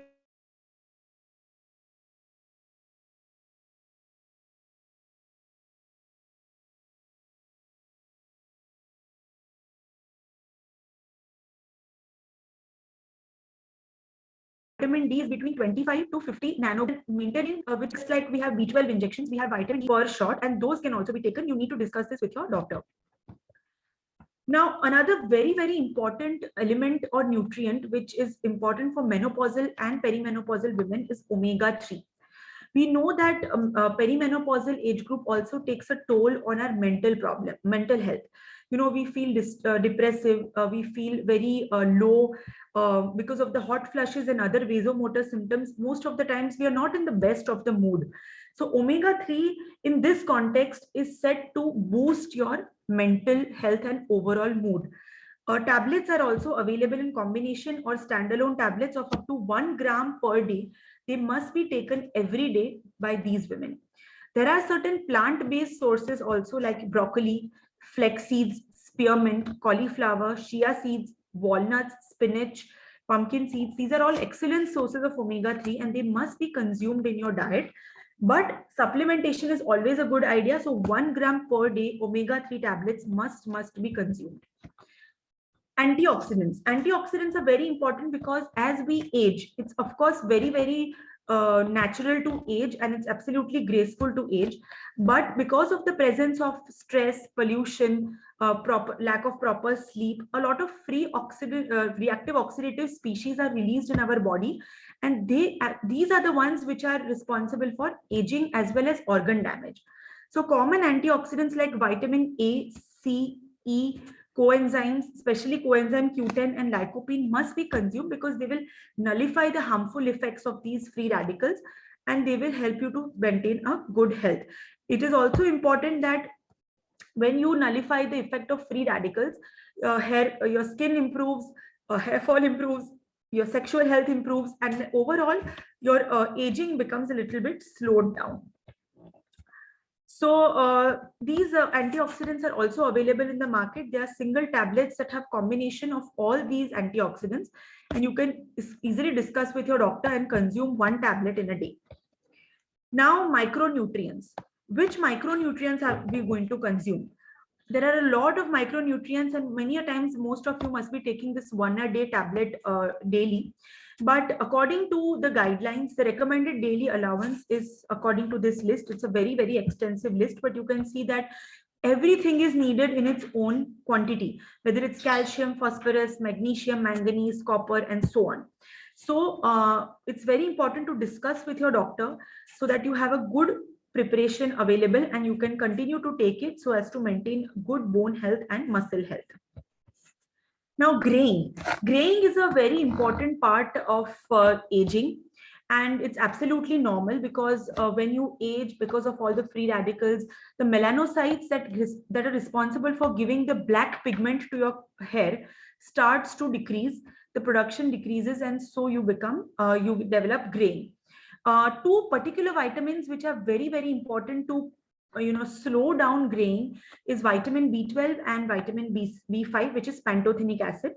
Speaker 8: D is between 25 to 50 nanogram, maintaining which is like we have B12 injections, we have vitamin D per shot, and those can also be taken. You need to discuss this with your doctor. Now, another very, very important element or nutrient which is important for menopausal and perimenopausal women is omega-3. We know that perimenopausal age group also takes a toll on our mental health. You know, we feel depressive, we feel very low because of the hot flushes and other vasomotor symptoms. Most of the times we are not in the best of the mood. So omega-3 in this context is set to boost your mental health and overall mood. Tablets are also available in combination or standalone tablets of up to 1 gram per day. They must be taken every day by these women. There are certain plant-based sources also like broccoli, flax seeds, spearmint, cauliflower, chia seeds, walnuts, spinach, pumpkin seeds. These are all excellent sources of omega-3 and they must be consumed in your diet. But supplementation is always a good idea. So 1 gram per day omega-3 tablets must be consumed. Antioxidants. Antioxidants are very important because as we age, it's of course very, very natural to age and it's absolutely graceful to age. But because of the presence of stress, pollution, lack of proper sleep, a lot of free reactive oxidative species are released in our body. And these are the ones which are responsible for aging as well as organ damage. So common antioxidants like vitamin A, C, E, coenzymes, especially coenzyme Q10 and lycopene must be consumed because they will nullify the harmful effects of these free radicals and they will help you to maintain a good health. It is also important that when you nullify the effect of free radicals, your skin improves, hair fall improves, your sexual health improves, and overall your aging becomes a little bit slowed down. So these antioxidants are also available in the market. They are single tablets that have combination of all these antioxidants, and you can easily discuss with your doctor and consume one tablet in a day. Now, micronutrients. Which micronutrients are we going to consume? There are a lot of micronutrients, and many a times most of you must be taking this 1 a day tablet daily. But according to the guidelines, the recommended daily allowance is according to this list. It's a very, very extensive list, but you can see that everything is needed in its own quantity, whether it's calcium, phosphorus, magnesium, manganese, copper, and so on. So it's very important to discuss with your doctor so that you have a good preparation available and you can continue to take it so as to maintain good bone health and muscle health. Now, graying. Graying is a very important part of aging, and it's absolutely normal because when you age, because of all the free radicals, the melanocytes that are responsible for giving the black pigment to your hair starts to decrease, the production decreases, and so you develop graying. Two particular vitamins which are very, very important to slow down graying is vitamin B12 and vitamin B5, which is pantothenic acid.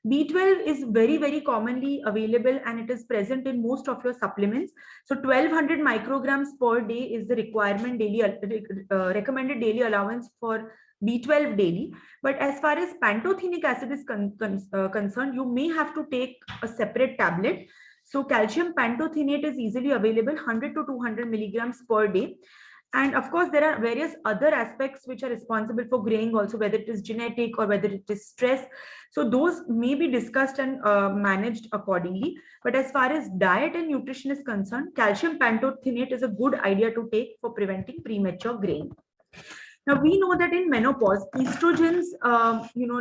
Speaker 8: B12 is very, very commonly available and it is present in most of your supplements. So 1200 micrograms per day is the requirement daily, recommended daily allowance for B12 daily. But as far as pantothenic acid is concerned, you may have to take a separate tablet. So calcium pantothenate is easily available 100 to 200 milligrams per day. And of course, there are various other aspects which are responsible for graying also, whether it is genetic or whether it is stress. So those may be discussed and managed accordingly. But as far as diet and nutrition is concerned, calcium pantothenate is a good idea to take for preventing premature graying. Now, we know that in menopause, estrogens,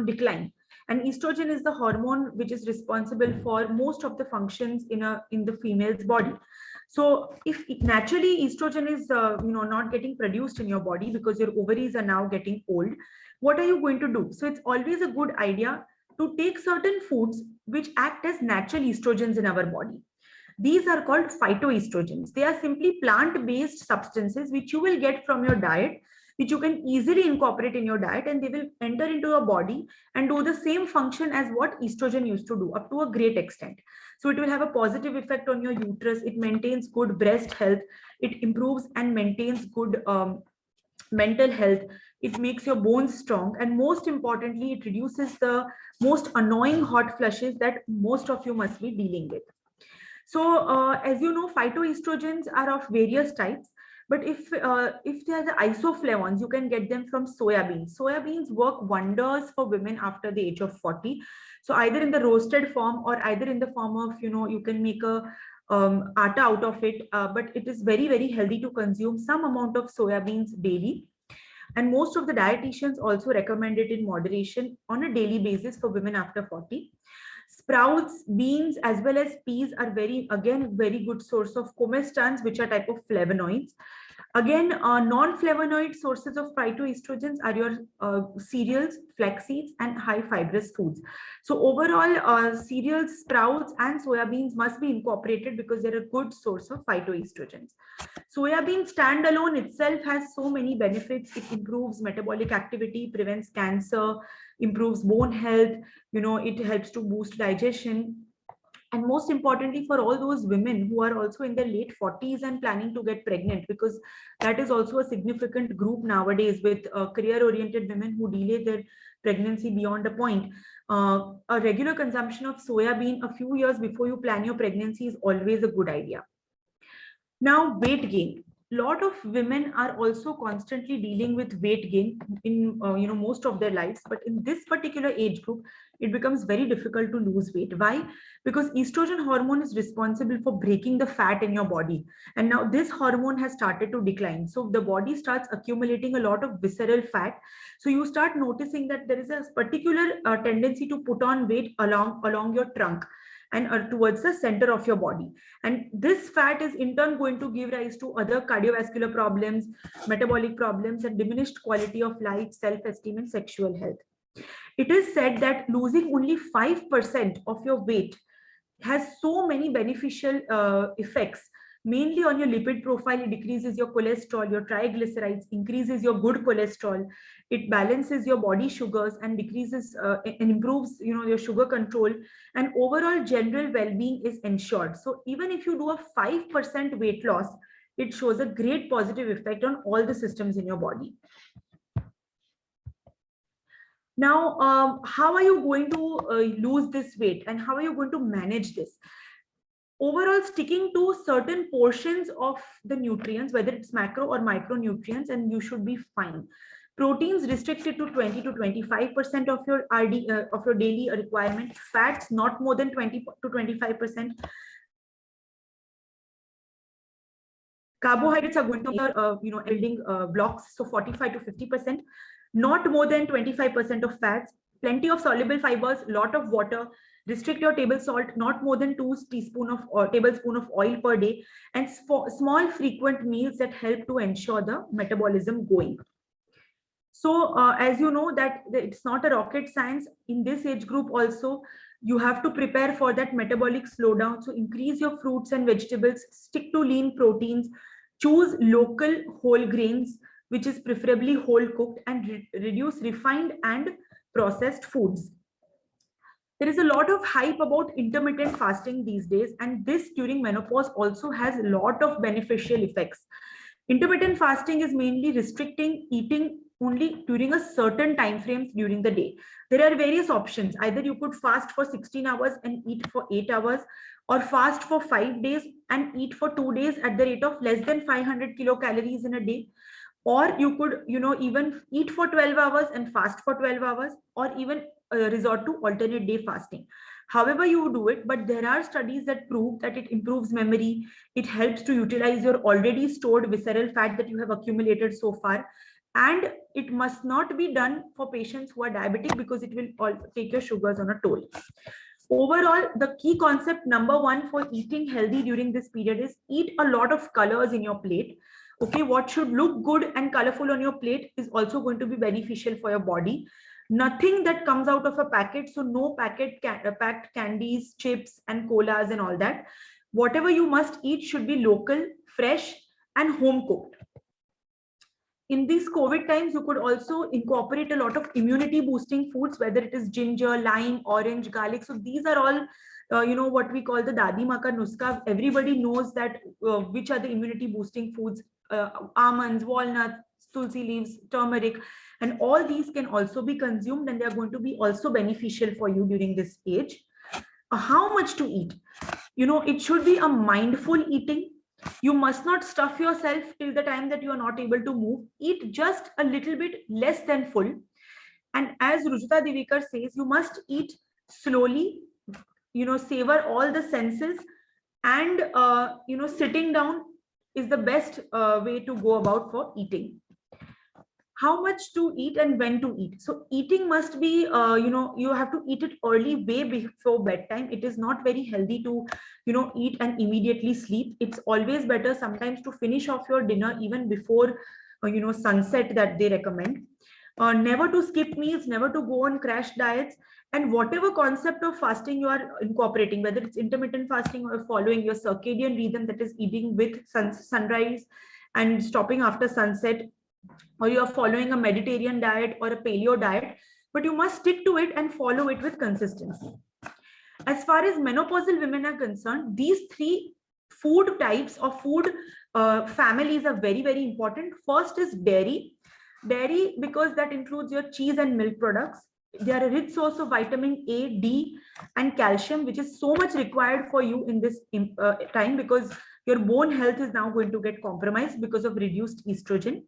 Speaker 8: decline. And estrogen is the hormone which is responsible for most of the functions in the female's body. So if naturally estrogen is not getting produced in your body because your ovaries are now getting old, what are you going to do? So it's always a good idea to take certain foods which act as natural estrogens in our body. These are called phytoestrogens. They are simply plant-based substances which you will get from your diet, which you can easily incorporate in your diet, and they will enter into your body and do the same function as what estrogen used to do up to a great extent. So it will have a positive effect on your uterus. It maintains good breast health. It improves and maintains good mental health. It makes your bones strong. And most importantly, it reduces the most annoying hot flushes that most of you must be dealing with. So as you know, phytoestrogens are of various types. But if they are the isoflavones, you can get them from soybeans. Soybeans work wonders for women after the age of 40. So either in the roasted form or either in the form of, you can make a atta out of it. But it is very, very healthy to consume some amount of soybeans daily. And most of the dietitians also recommend it in moderation on a daily basis for women after 40. Sprouts, beans, as well as peas are very good source of comestans, which are type of flavonoids. Again, non-flavonoid sources of phytoestrogens are your cereals, flax seeds, and high fibrous foods. So overall, cereals, sprouts, and soybeans must be incorporated because they're a good source of phytoestrogens. Soybean standalone itself has so many benefits. It improves metabolic activity, prevents cancer, improves bone health, it helps to boost digestion. And most importantly, for all those women who are also in their late 40s and planning to get pregnant, because that is also a significant group nowadays with career-oriented women who delay their pregnancy beyond a point. A regular consumption of soybean a few years before you plan your pregnancy is always a good idea. Now, weight gain. lot of women are also constantly dealing with weight gain in most of their lives, but in this particular age group it becomes very difficult to lose weight. Why? Because estrogen hormone is responsible for breaking the fat in your body, and now this hormone has started to decline, so the body starts accumulating a lot of visceral fat. So you start noticing that there is a particular tendency to put on weight along your trunk and towards the center of your body, and this fat is in turn going to give rise to other cardiovascular problems, metabolic problems, and diminished quality of life, self-esteem, and sexual health. It is said that losing only 5% of your weight has so many beneficial effects, mainly on your lipid profile. It decreases your cholesterol, your triglycerides, increases your good cholesterol, it balances your body sugars and decreases and improves your sugar control, and overall general well-being is ensured. So even if you do a 5% weight loss, it shows a great positive effect on all the systems in your body. Now, how are you going to lose this weight, and how are you going to manage this? Overall, sticking to certain portions of the nutrients, whether it's macro or micronutrients, and you should be fine. Proteins restricted to 20 to 25% of your of your daily requirement. Fats not more than 20 to 25%. Carbohydrates are going to be building blocks, so 45 to 50%. Not more than 25% of fats. Plenty of soluble fibers, lot of water. Restrict your table salt, not more than 2 tablespoons of oil per day, and small frequent meals that help to ensure the metabolism going. So as you know that it's not a rocket science in this age group also, you have to prepare for that metabolic slowdown. So increase your fruits and vegetables, stick to lean proteins, choose local whole grains, which is preferably whole cooked, and reduce refined and processed foods. There is a lot of hype about intermittent fasting these days, and this during menopause also has a lot of beneficial effects. Intermittent fasting is mainly restricting eating only during a certain time frames during the day. There are various options. Either you could fast for 16 hours and eat for 8 hours, or fast for 5 days and eat for 2 days at the rate of less than 500 kilocalories in a day. Or you could even eat for 12 hours and fast for 12 hours, or even resort to alternate day fasting. However you do it, but there are studies that prove that it improves memory, it helps to utilize your already stored visceral fat that you have accumulated so far, and it must not be done for patients who are diabetic, because it will all take your sugars on a toll. Overall, the key concept number one for eating healthy during this period is eat a lot of colors in your plate. Okay, what should look good and colorful on your plate is also going to be beneficial for your body. Nothing that comes out of a packet, so no packed candies, chips, and colas and all that. Whatever you must eat should be local, fresh, and home cooked. In these COVID times, you could also incorporate a lot of immunity boosting foods, whether it is ginger, lime, orange, garlic. So these are all what we call the Dadi Ma ka nuska. Everybody knows that which are the immunity boosting foods: almonds, walnuts, tulsi leaves, turmeric, and all these can also be consumed, and they are going to be also beneficial for you during this age. How much to eat? It should be a mindful eating. You must not stuff yourself till the time that you are not able to move. Eat just a little bit less than full. And as Rujuta Divekar says, you must eat slowly, savor all the senses, and sitting down is the best way to go about for eating. How much to eat and when to eat? So eating must be, you have to eat it early, way before bedtime. It is not very healthy to, eat and immediately sleep. It's always better sometimes to finish off your dinner even before, sunset, that they recommend. Never to skip meals, never to go on crash diets, and whatever concept of fasting you are incorporating, whether it's intermittent fasting or following your circadian rhythm, that is eating with sunrise and stopping after sunset, or you are following a Mediterranean diet or a paleo diet, but you must stick to it and follow it with consistency. As far as menopausal women are concerned, these three food types or food families are very, very important. First is dairy. Dairy, because that includes your cheese and milk products. They are a rich source of vitamin A, D, and calcium, which is so much required for you in this time, because your bone health is now going to get compromised because of reduced estrogen.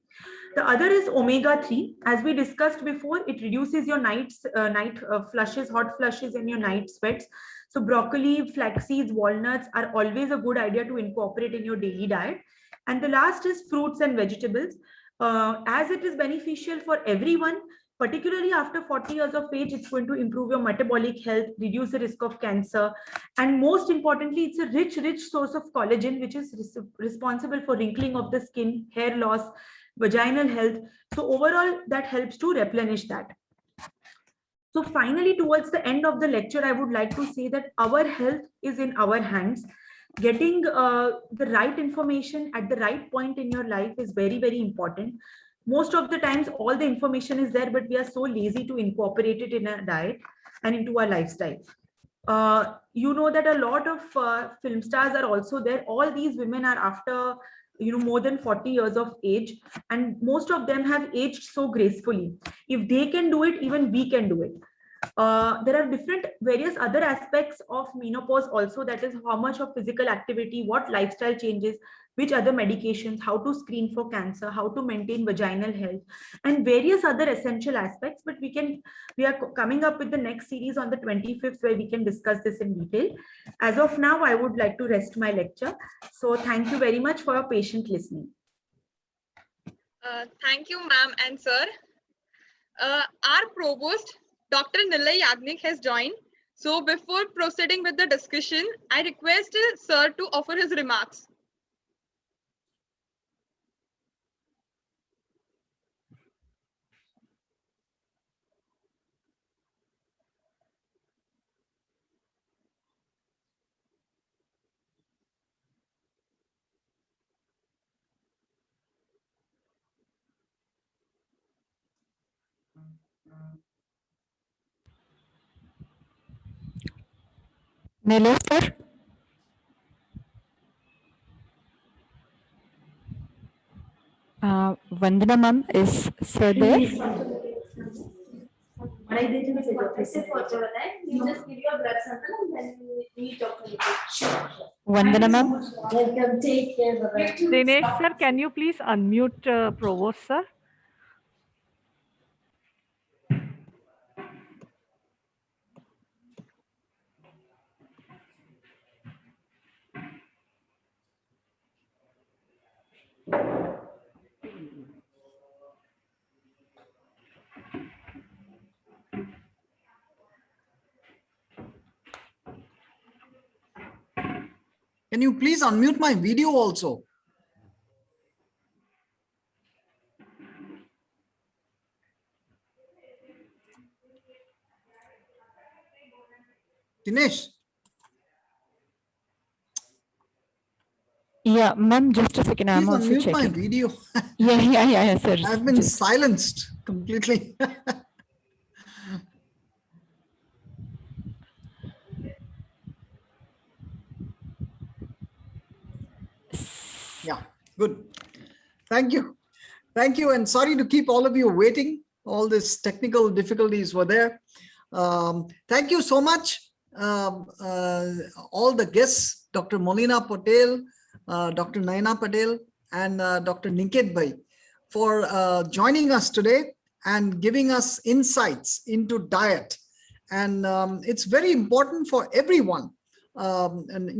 Speaker 8: The other is omega-3. As we discussed before, it reduces your night flushes, hot flushes, and your night sweats. So broccoli, flax seeds, walnuts are always a good idea to incorporate in your daily diet. And the last is fruits and vegetables. As it is beneficial for everyone, particularly after 40 years of age, it's going to improve your metabolic health, reduce the risk of cancer. And most importantly, it's a rich source of collagen, which is responsible for wrinkling of the skin, hair loss, vaginal health. So overall, that helps to replenish that. So finally, towards the end of the lecture, I would like to say that our health is in our hands. Getting the right information at the right point in your life is very, very important. Most of the times, all the information is there, but we are so lazy to incorporate it in our diet and into our lifestyle. You know that a lot of film stars are also there. All these women are after more than 40 years of age, and most of them have aged so gracefully. If they can do it, even we can do it. There are various other aspects of menopause also, that is how much of physical activity, what lifestyle changes, which other medications, how to screen for cancer, how to maintain vaginal health, and various other essential aspects. But we are coming up with the next series on the 25th where we can discuss this in detail. As of now, I would like to rest my lecture. So thank you very much for your patient listening.
Speaker 4: Thank you, ma'am and sir. Our provost, Dr. Nilay Yagnik, has joined. So before proceeding with the discussion, I request sir to offer his remarks.
Speaker 3: Hello, sir. Vandana ma'am, is sir there?
Speaker 6: You just give your blood sample and then we talk to you. Sure.
Speaker 3: Vandana ma'am.
Speaker 6: Welcome. Take care. Bye-bye.
Speaker 2: Dinesh sir, can you please unmute Provost sir?
Speaker 9: Can you please unmute my video also? Dinesh?
Speaker 3: Yeah, ma'am, just a second. I'm
Speaker 9: Please
Speaker 3: also
Speaker 9: unmute my
Speaker 3: checking.
Speaker 9: video.
Speaker 3: Yeah, sir.
Speaker 9: I've been silenced completely. Yeah, good. Thank you. Thank you. And sorry to keep all of you waiting. All these technical difficulties were there. Thank you so much. All the guests, Dr. Molina Patel, Dr. Naina Patel, and Dr. Niket Bhai, for joining us today and giving us insights into diet. And it's very important for everyone. And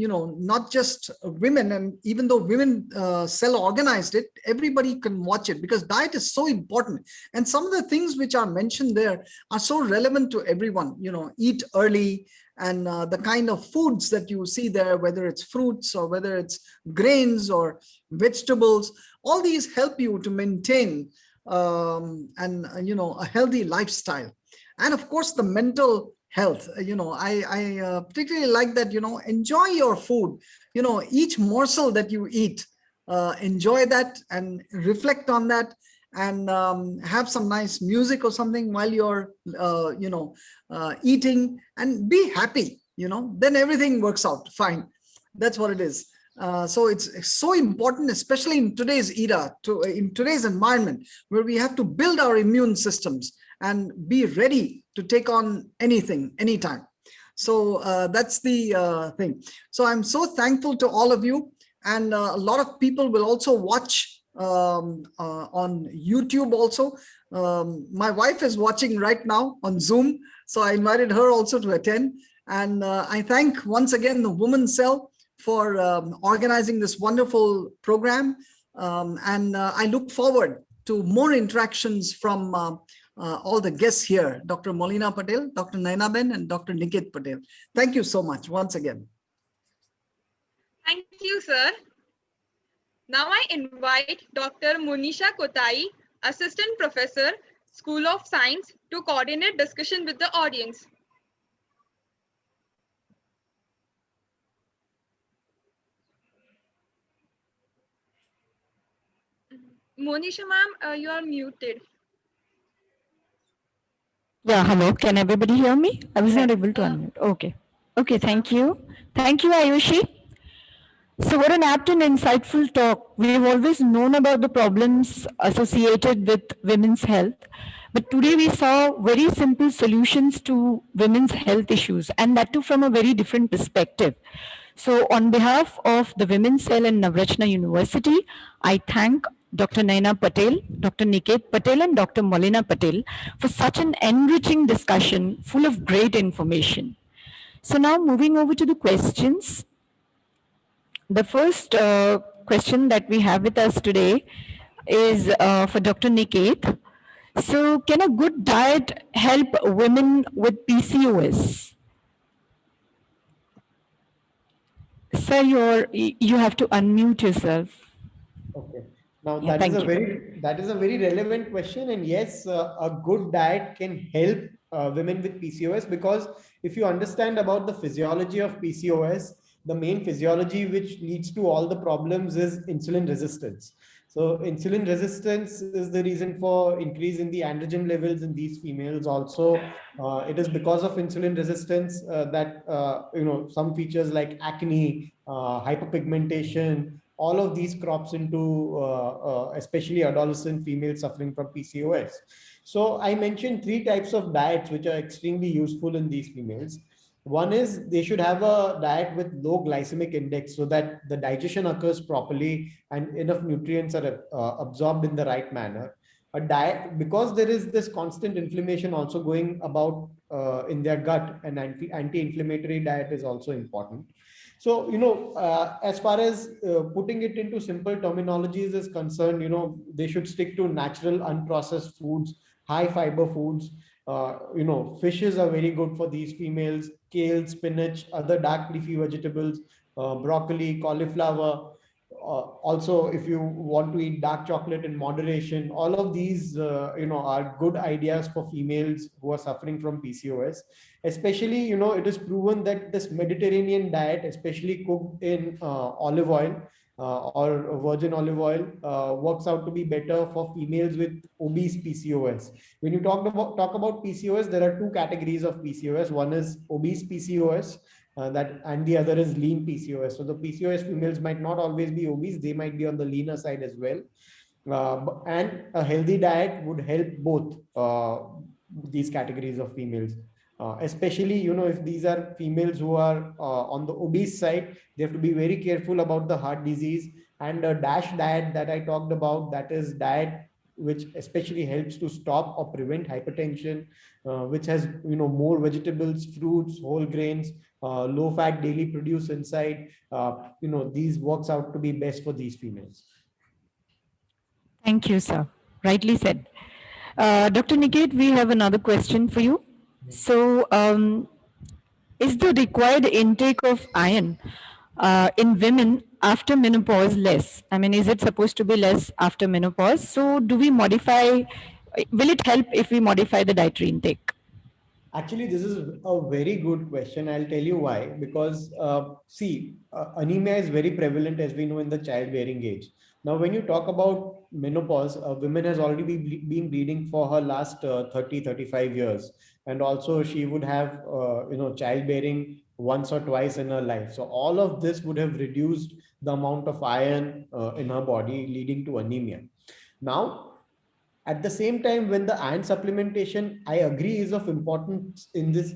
Speaker 9: not just women, and even though women self-organized it, everybody can watch it because diet is so important. And some of the things which are mentioned there are so relevant to everyone. Eat early, and the kind of foods that you see there, whether it's fruits or whether it's grains or vegetables, all these help you to maintain a healthy lifestyle. And of course, the mental health. I particularly like that, enjoy your food, each morsel that you eat, enjoy that and reflect on that, and have some nice music or something while you're, eating, and be happy, then everything works out fine. That's what it is. So it's so important, especially in today's era, in today's environment, where we have to build our immune systems and be ready to take on anything, anytime. So that's the thing. So I'm so thankful to all of you. And a lot of people will also watch on YouTube also. My wife is watching right now on Zoom, so I invited her also to attend. And I thank once again the Women's Cell for organizing this wonderful program. And I look forward to more interactions from all the guests here, Dr. Molina Patel, Dr. Naina Ben, and Dr. Niket Patel. Thank you so much once again.
Speaker 4: Thank you, sir. Now I invite Dr. Monisha Kotai, Assistant Professor, School of Science, to coordinate discussion with the audience. Monisha ma'am, you are muted.
Speaker 3: Yeah, hello. Can everybody hear me? I was not able to unmute. Okay. Okay, thank you. Thank you, Ayushi. So what an apt and insightful talk. We've always known about the problems associated with women's health, but today we saw very simple solutions to women's health issues, and that too from a very different perspective. So on behalf of the Women's Cell and Navrachna University, I thank Dr. Naina Patel, Dr. Niket Patel, and Dr. Molina Patel for such an enriching discussion full of great information. So now moving over to the questions. The first question that we have with us today is for Dr. Niket. So can a good diet help women with PCOS? Sir, you have to unmute yourself.
Speaker 1: Okay. Now
Speaker 3: Yeah,
Speaker 1: that is a very relevant question, and yes, a good diet can help women with PCOS, because if you understand about the physiology of PCOS, the main physiology which leads to all the problems is insulin resistance. So insulin resistance is the reason for increase in the androgen levels in these females. Also, it is because of insulin resistance that some features like acne, hyperpigmentation, all of these crops into especially adolescent females suffering from PCOS. So I mentioned 3 types of diets which are extremely useful in these females. One is they should have a diet with low glycemic index so that the digestion occurs properly and enough nutrients are absorbed in the right manner. A diet, because there is this constant inflammation also going about in their gut, an anti-inflammatory diet is also important. So, as far as putting it into simple terminologies is concerned, they should stick to natural, unprocessed foods, high fiber foods. Fishes are very good for these females, kale, spinach, other dark leafy vegetables, broccoli, cauliflower. Also, if you want to eat dark chocolate in moderation, all of these, are good ideas for females who are suffering from PCOS. Especially, it is proven that this Mediterranean diet, especially cooked in olive oil or virgin olive oil, works out to be better for females with obese PCOS. When you talk about PCOS, there are 2 categories of PCOS. One is obese PCOS, and the other is lean PCOS. So the PCOS females might not always be obese; they might be on the leaner side as well. And a healthy diet would help both these categories of females. Especially, if these are females who are on the obese side, they have to be very careful about the heart disease. And a DASH diet that I talked about, that is diet which especially helps to stop or prevent hypertension, which has more vegetables, fruits, whole grains, low fat daily produce inside. These works out to be best for these females.
Speaker 3: Thank you, sir. Rightly said. Dr. Niket, we have another question for you. So, is the required intake of iron in women after menopause less? I mean, is it supposed to be less after menopause? So, will it help if we modify the dietary intake?
Speaker 1: Actually, this is a very good question. I'll tell you why. Because, anemia is very prevalent, as we know, in the childbearing age. Now, when you talk about menopause, a woman has already been bleeding for her last 30-35 years. And also she would have, childbearing once or twice in her life. So all of this would have reduced the amount of iron in her body, leading to anemia. Now, at the same time, when the iron supplementation, I agree, is of importance in this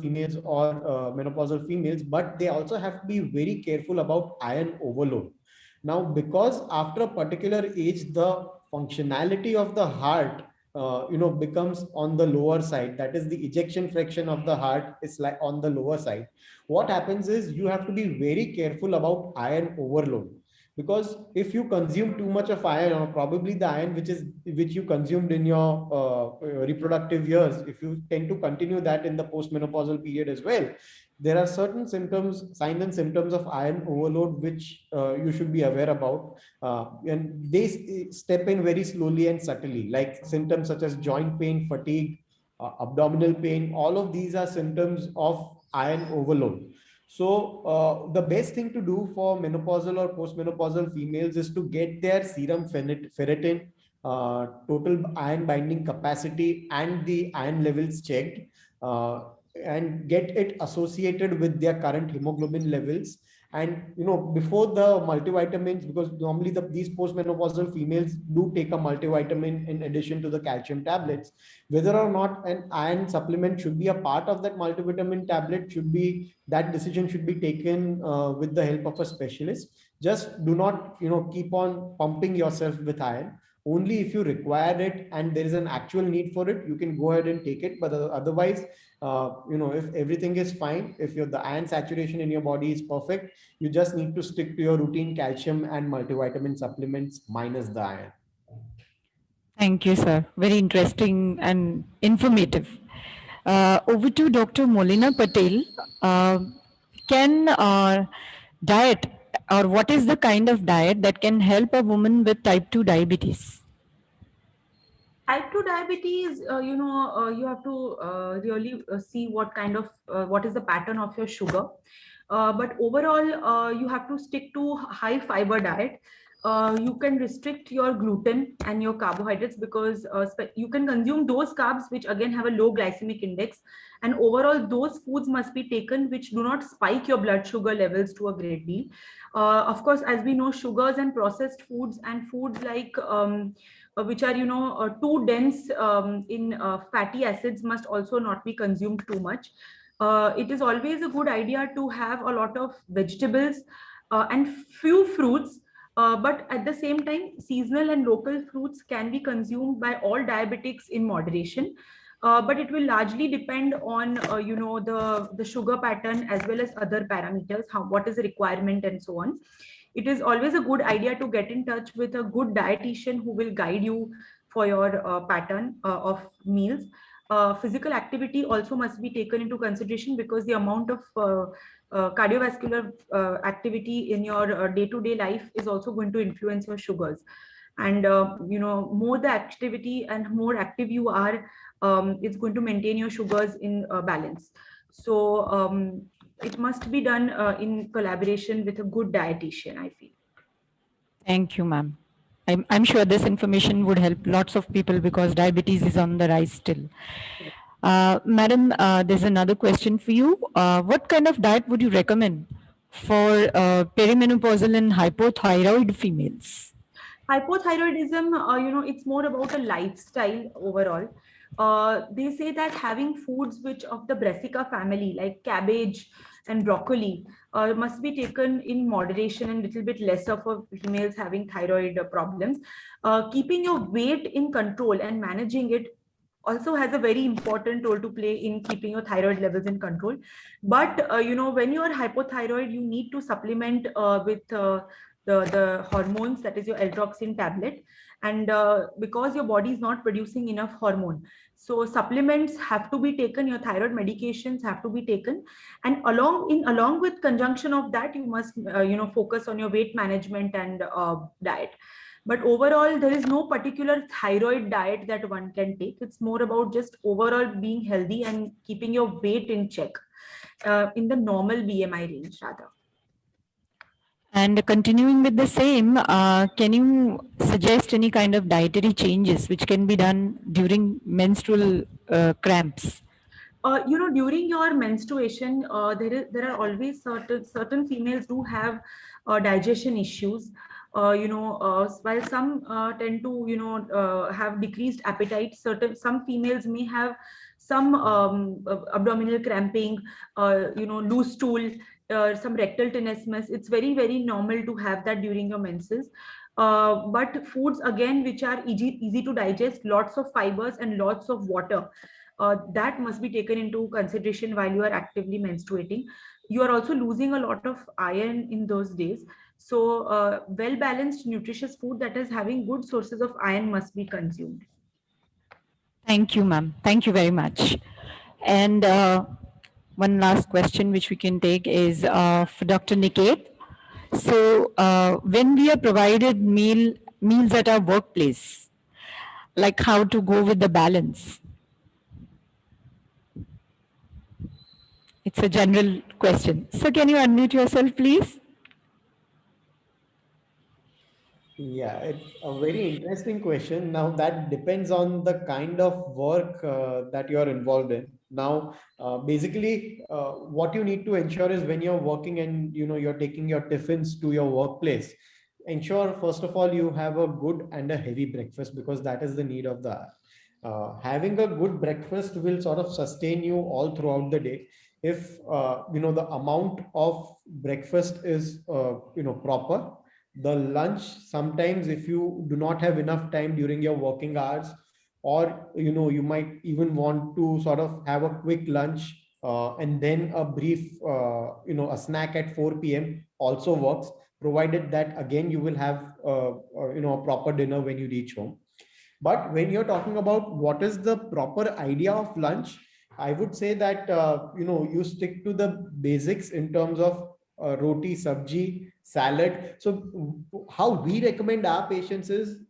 Speaker 1: females or menopausal females, but they also have to be very careful about iron overload. Now, because after a particular age, the functionality of the heart becomes on the lower side. That is, the ejection fraction of the heart is like on the lower side. What happens is you have to be very careful about iron overload, because if you consume too much of iron, or probably the iron which you consumed in your reproductive years, if you tend to continue that in the postmenopausal period as well, there are certain symptoms, signs and symptoms of iron overload which you should be aware about, and they step in very slowly and subtly, like symptoms such as joint pain, fatigue, abdominal pain. All of these are symptoms of iron overload. So the best thing to do for menopausal or postmenopausal females is to get their serum ferritin, total iron binding capacity, and the iron levels checked, and get it associated with their current hemoglobin levels. And before the multivitamins, because normally these postmenopausal females do take a multivitamin in addition to the calcium tablets, whether or not an iron supplement should be a part of that multivitamin tablet, that decision should be taken with the help of a specialist. Just do not keep on pumping yourself with iron. Only if you require it and there is an actual need for it, you can go ahead and take it. But otherwise, if everything is fine, if the iron saturation in your body is perfect, you just need to stick to your routine calcium and multivitamin supplements minus the iron.
Speaker 3: Thank you, sir. Very interesting and informative. Over to Dr. Molina Patel. Can diet, or what is the kind of diet that can help a woman with type 2 diabetes?
Speaker 8: Type 2 diabetes, you have to really see what is the pattern of your sugar. But overall, you have to stick to high fiber diet. You can restrict your gluten and your carbohydrates, because you can consume those carbs which again have a low glycemic index. And overall, those foods must be taken which do not spike your blood sugar levels to a great deal. Of course, as we know, sugars and processed foods and foods like which are too dense in fatty acids must also not be consumed too much. It is always a good idea to have a lot of vegetables and few fruits, but at the same time, seasonal and local fruits can be consumed by all diabetics in moderation. But it will largely depend on the sugar pattern as well as other parameters, what is the requirement and so on. It is always a good idea to get in touch with a good dietitian who will guide you for your pattern of meals. Physical activity also must be taken into consideration, because the amount of cardiovascular activity in your day-to-day life is also going to influence your sugars. And more the activity and more active you are, it's going to maintain your sugars in balance. So it must be done in collaboration with a good dietitian, I feel.
Speaker 3: Thank you, ma'am. I'm sure this information would help lots of people, because diabetes is on the rise still. Madam, there's another question for you. What kind of diet would you recommend for perimenopausal and hypothyroid females?
Speaker 8: Hypothyroidism, it's more about a lifestyle overall. They say that having foods which of the brassica family, like cabbage and broccoli, must be taken in moderation and little bit lesser for females having thyroid problems. Keeping your weight in control and managing it also has a very important role to play in keeping your thyroid levels in control. But when you are hypothyroid, you need to supplement with the hormones, that is your L-Toxin tablet. And because your body is not producing enough hormone, so supplements have to be taken, your thyroid medications have to be taken. And along with conjunction of that, you must focus on your weight management and diet. But overall, there is no particular thyroid diet that one can take. It's more about just overall being healthy and keeping your weight in check in the normal BMI range rather.
Speaker 3: And continuing with the same, can you suggest any kind of dietary changes which can be done during menstrual cramps?
Speaker 8: During your menstruation, there are always certain females do have digestion issues. While some tend to have decreased appetite, some females may have some abdominal cramping, loose stool, some rectal tenesmus. It's very, very normal to have that during your menses. But foods, again, which are easy to digest, lots of fibers and lots of water, that must be taken into consideration while you are actively menstruating. You are also losing a lot of iron in those days. So well-balanced, nutritious food that is having good sources of iron must be consumed.
Speaker 3: Thank you, ma'am. Thank you very much. And one last question which we can take is for Dr. Niket. So when we are provided meals at our workplace, like how to go with the balance? It's a general question. So can you unmute yourself, please?
Speaker 1: Yeah, it's a very interesting question. Now that depends on the kind of work that you're involved in. Now, basically, what you need to ensure is when you're working and you're taking your tiffins to your workplace, ensure first of all you have a good and a heavy breakfast, because that is the need of the hour. Having a good breakfast will sort of sustain you all throughout the day. If the amount of breakfast is proper, the lunch, sometimes if you do not have enough time during your working hours, or you might even want to sort of have a quick lunch and then a brief a snack at 4 p.m. also works, provided that again you will have a proper dinner when you reach home. But when you're talking about what is the proper idea of lunch, I would say that you stick to the basics in terms of roti, sabji, salad. So how we recommend our patients is,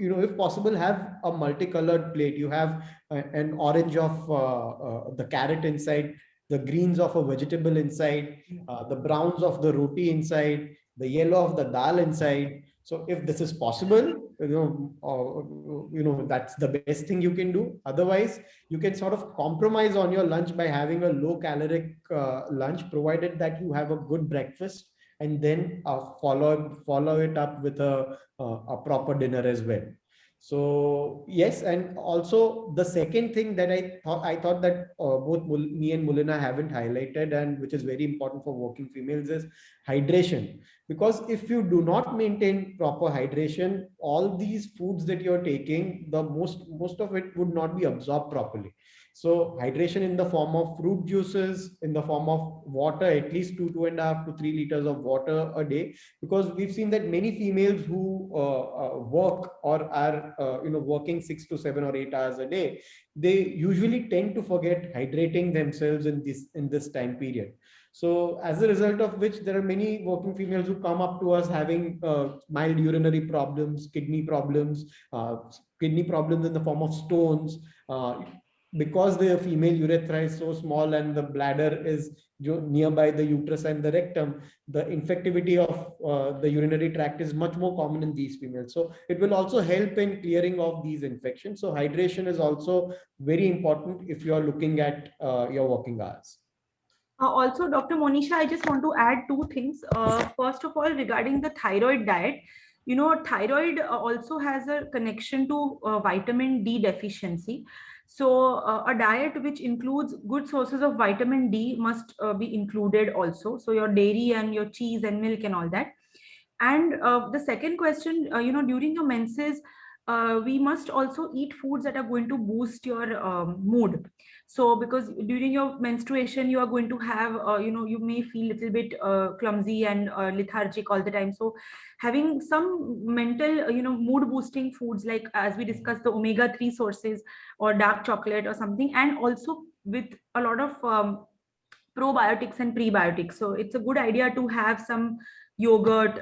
Speaker 1: if possible, have a multicolored plate. You have an orange of the carrot inside, the greens of a vegetable inside, the browns of the roti inside, the yellow of the dal inside. So if this is possible, that's the best thing you can do. Otherwise, you can sort of compromise on your lunch by having a low caloric lunch, provided that you have a good breakfast and then follow it up with a proper dinner as well. So yes, and also the second thing that I thought that both me and Mulina haven't highlighted, and which is very important for working females, is hydration. Because if you do not maintain proper hydration, all these foods that you're taking, the most of it would not be absorbed properly. So hydration in the form of fruit juices, in the form of water, at least 2.5 to 3 liters of water a day, because we've seen that many females who work or are working 6 to 7 or 8 hours a day, they usually tend to forget hydrating themselves in this time period. So as a result of which, there are many working females who come up to us having mild urinary problems, kidney problems in the form of stones, because the female urethra is so small and the bladder is nearby the uterus and the rectum. The infectivity of the urinary tract is much more common in these females. So it will also help in clearing of these infections. So hydration is also very important if you are looking at your working hours.
Speaker 8: Also, Dr. Monisha, I just want to add two things. First of all, regarding the thyroid diet, thyroid also has a connection to vitamin D deficiency. So a diet which includes good sources of vitamin D must be included also. So your dairy and your cheese and milk and all that. And the second question, during your menses, we must also eat foods that are going to boost your mood. So because during your menstruation, you are going to have, you may feel a little bit clumsy and lethargic all the time. So having some mental, mood boosting foods, like as we discussed, the omega-3 sources or dark chocolate or something, and also with a lot of probiotics and prebiotics. So it's a good idea to have some yogurt,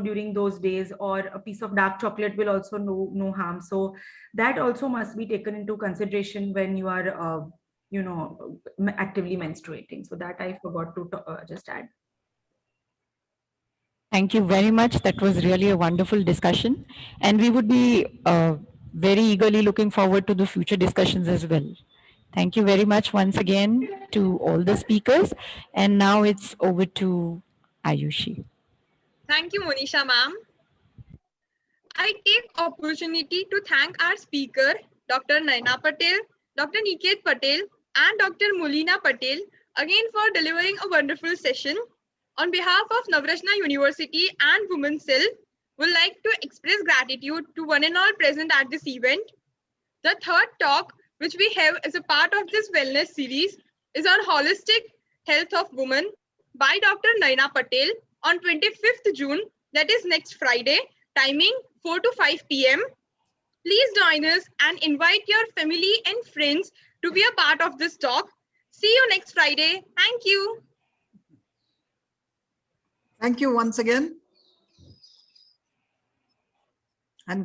Speaker 8: during those days, or a piece of dark chocolate will also no harm. So that also must be taken into consideration when you are, actively menstruating. So that I forgot to just add.
Speaker 3: Thank you very much. That was really a wonderful discussion. And we would be very eagerly looking forward to the future discussions as well. Thank you very much once again to all the speakers. And now it's over to Ayushi.
Speaker 4: Thank you, Monisha ma'am. I take opportunity to thank our speaker, Dr. Naina Patel, Dr. Niket Patel and Dr. Molina Patel again for delivering a wonderful session. On behalf of Navrachna University and Women's Cell, would like to express gratitude to one and all present at this event. The third talk, which we have as a part of this wellness series, is on holistic health of women by Dr. Naina Patel on 25th June, that is next Friday, timing 4 to 5 p.m. Please join us and invite your family and friends to be a part of this talk. See you next Friday. Thank you.
Speaker 9: Thank you once again. And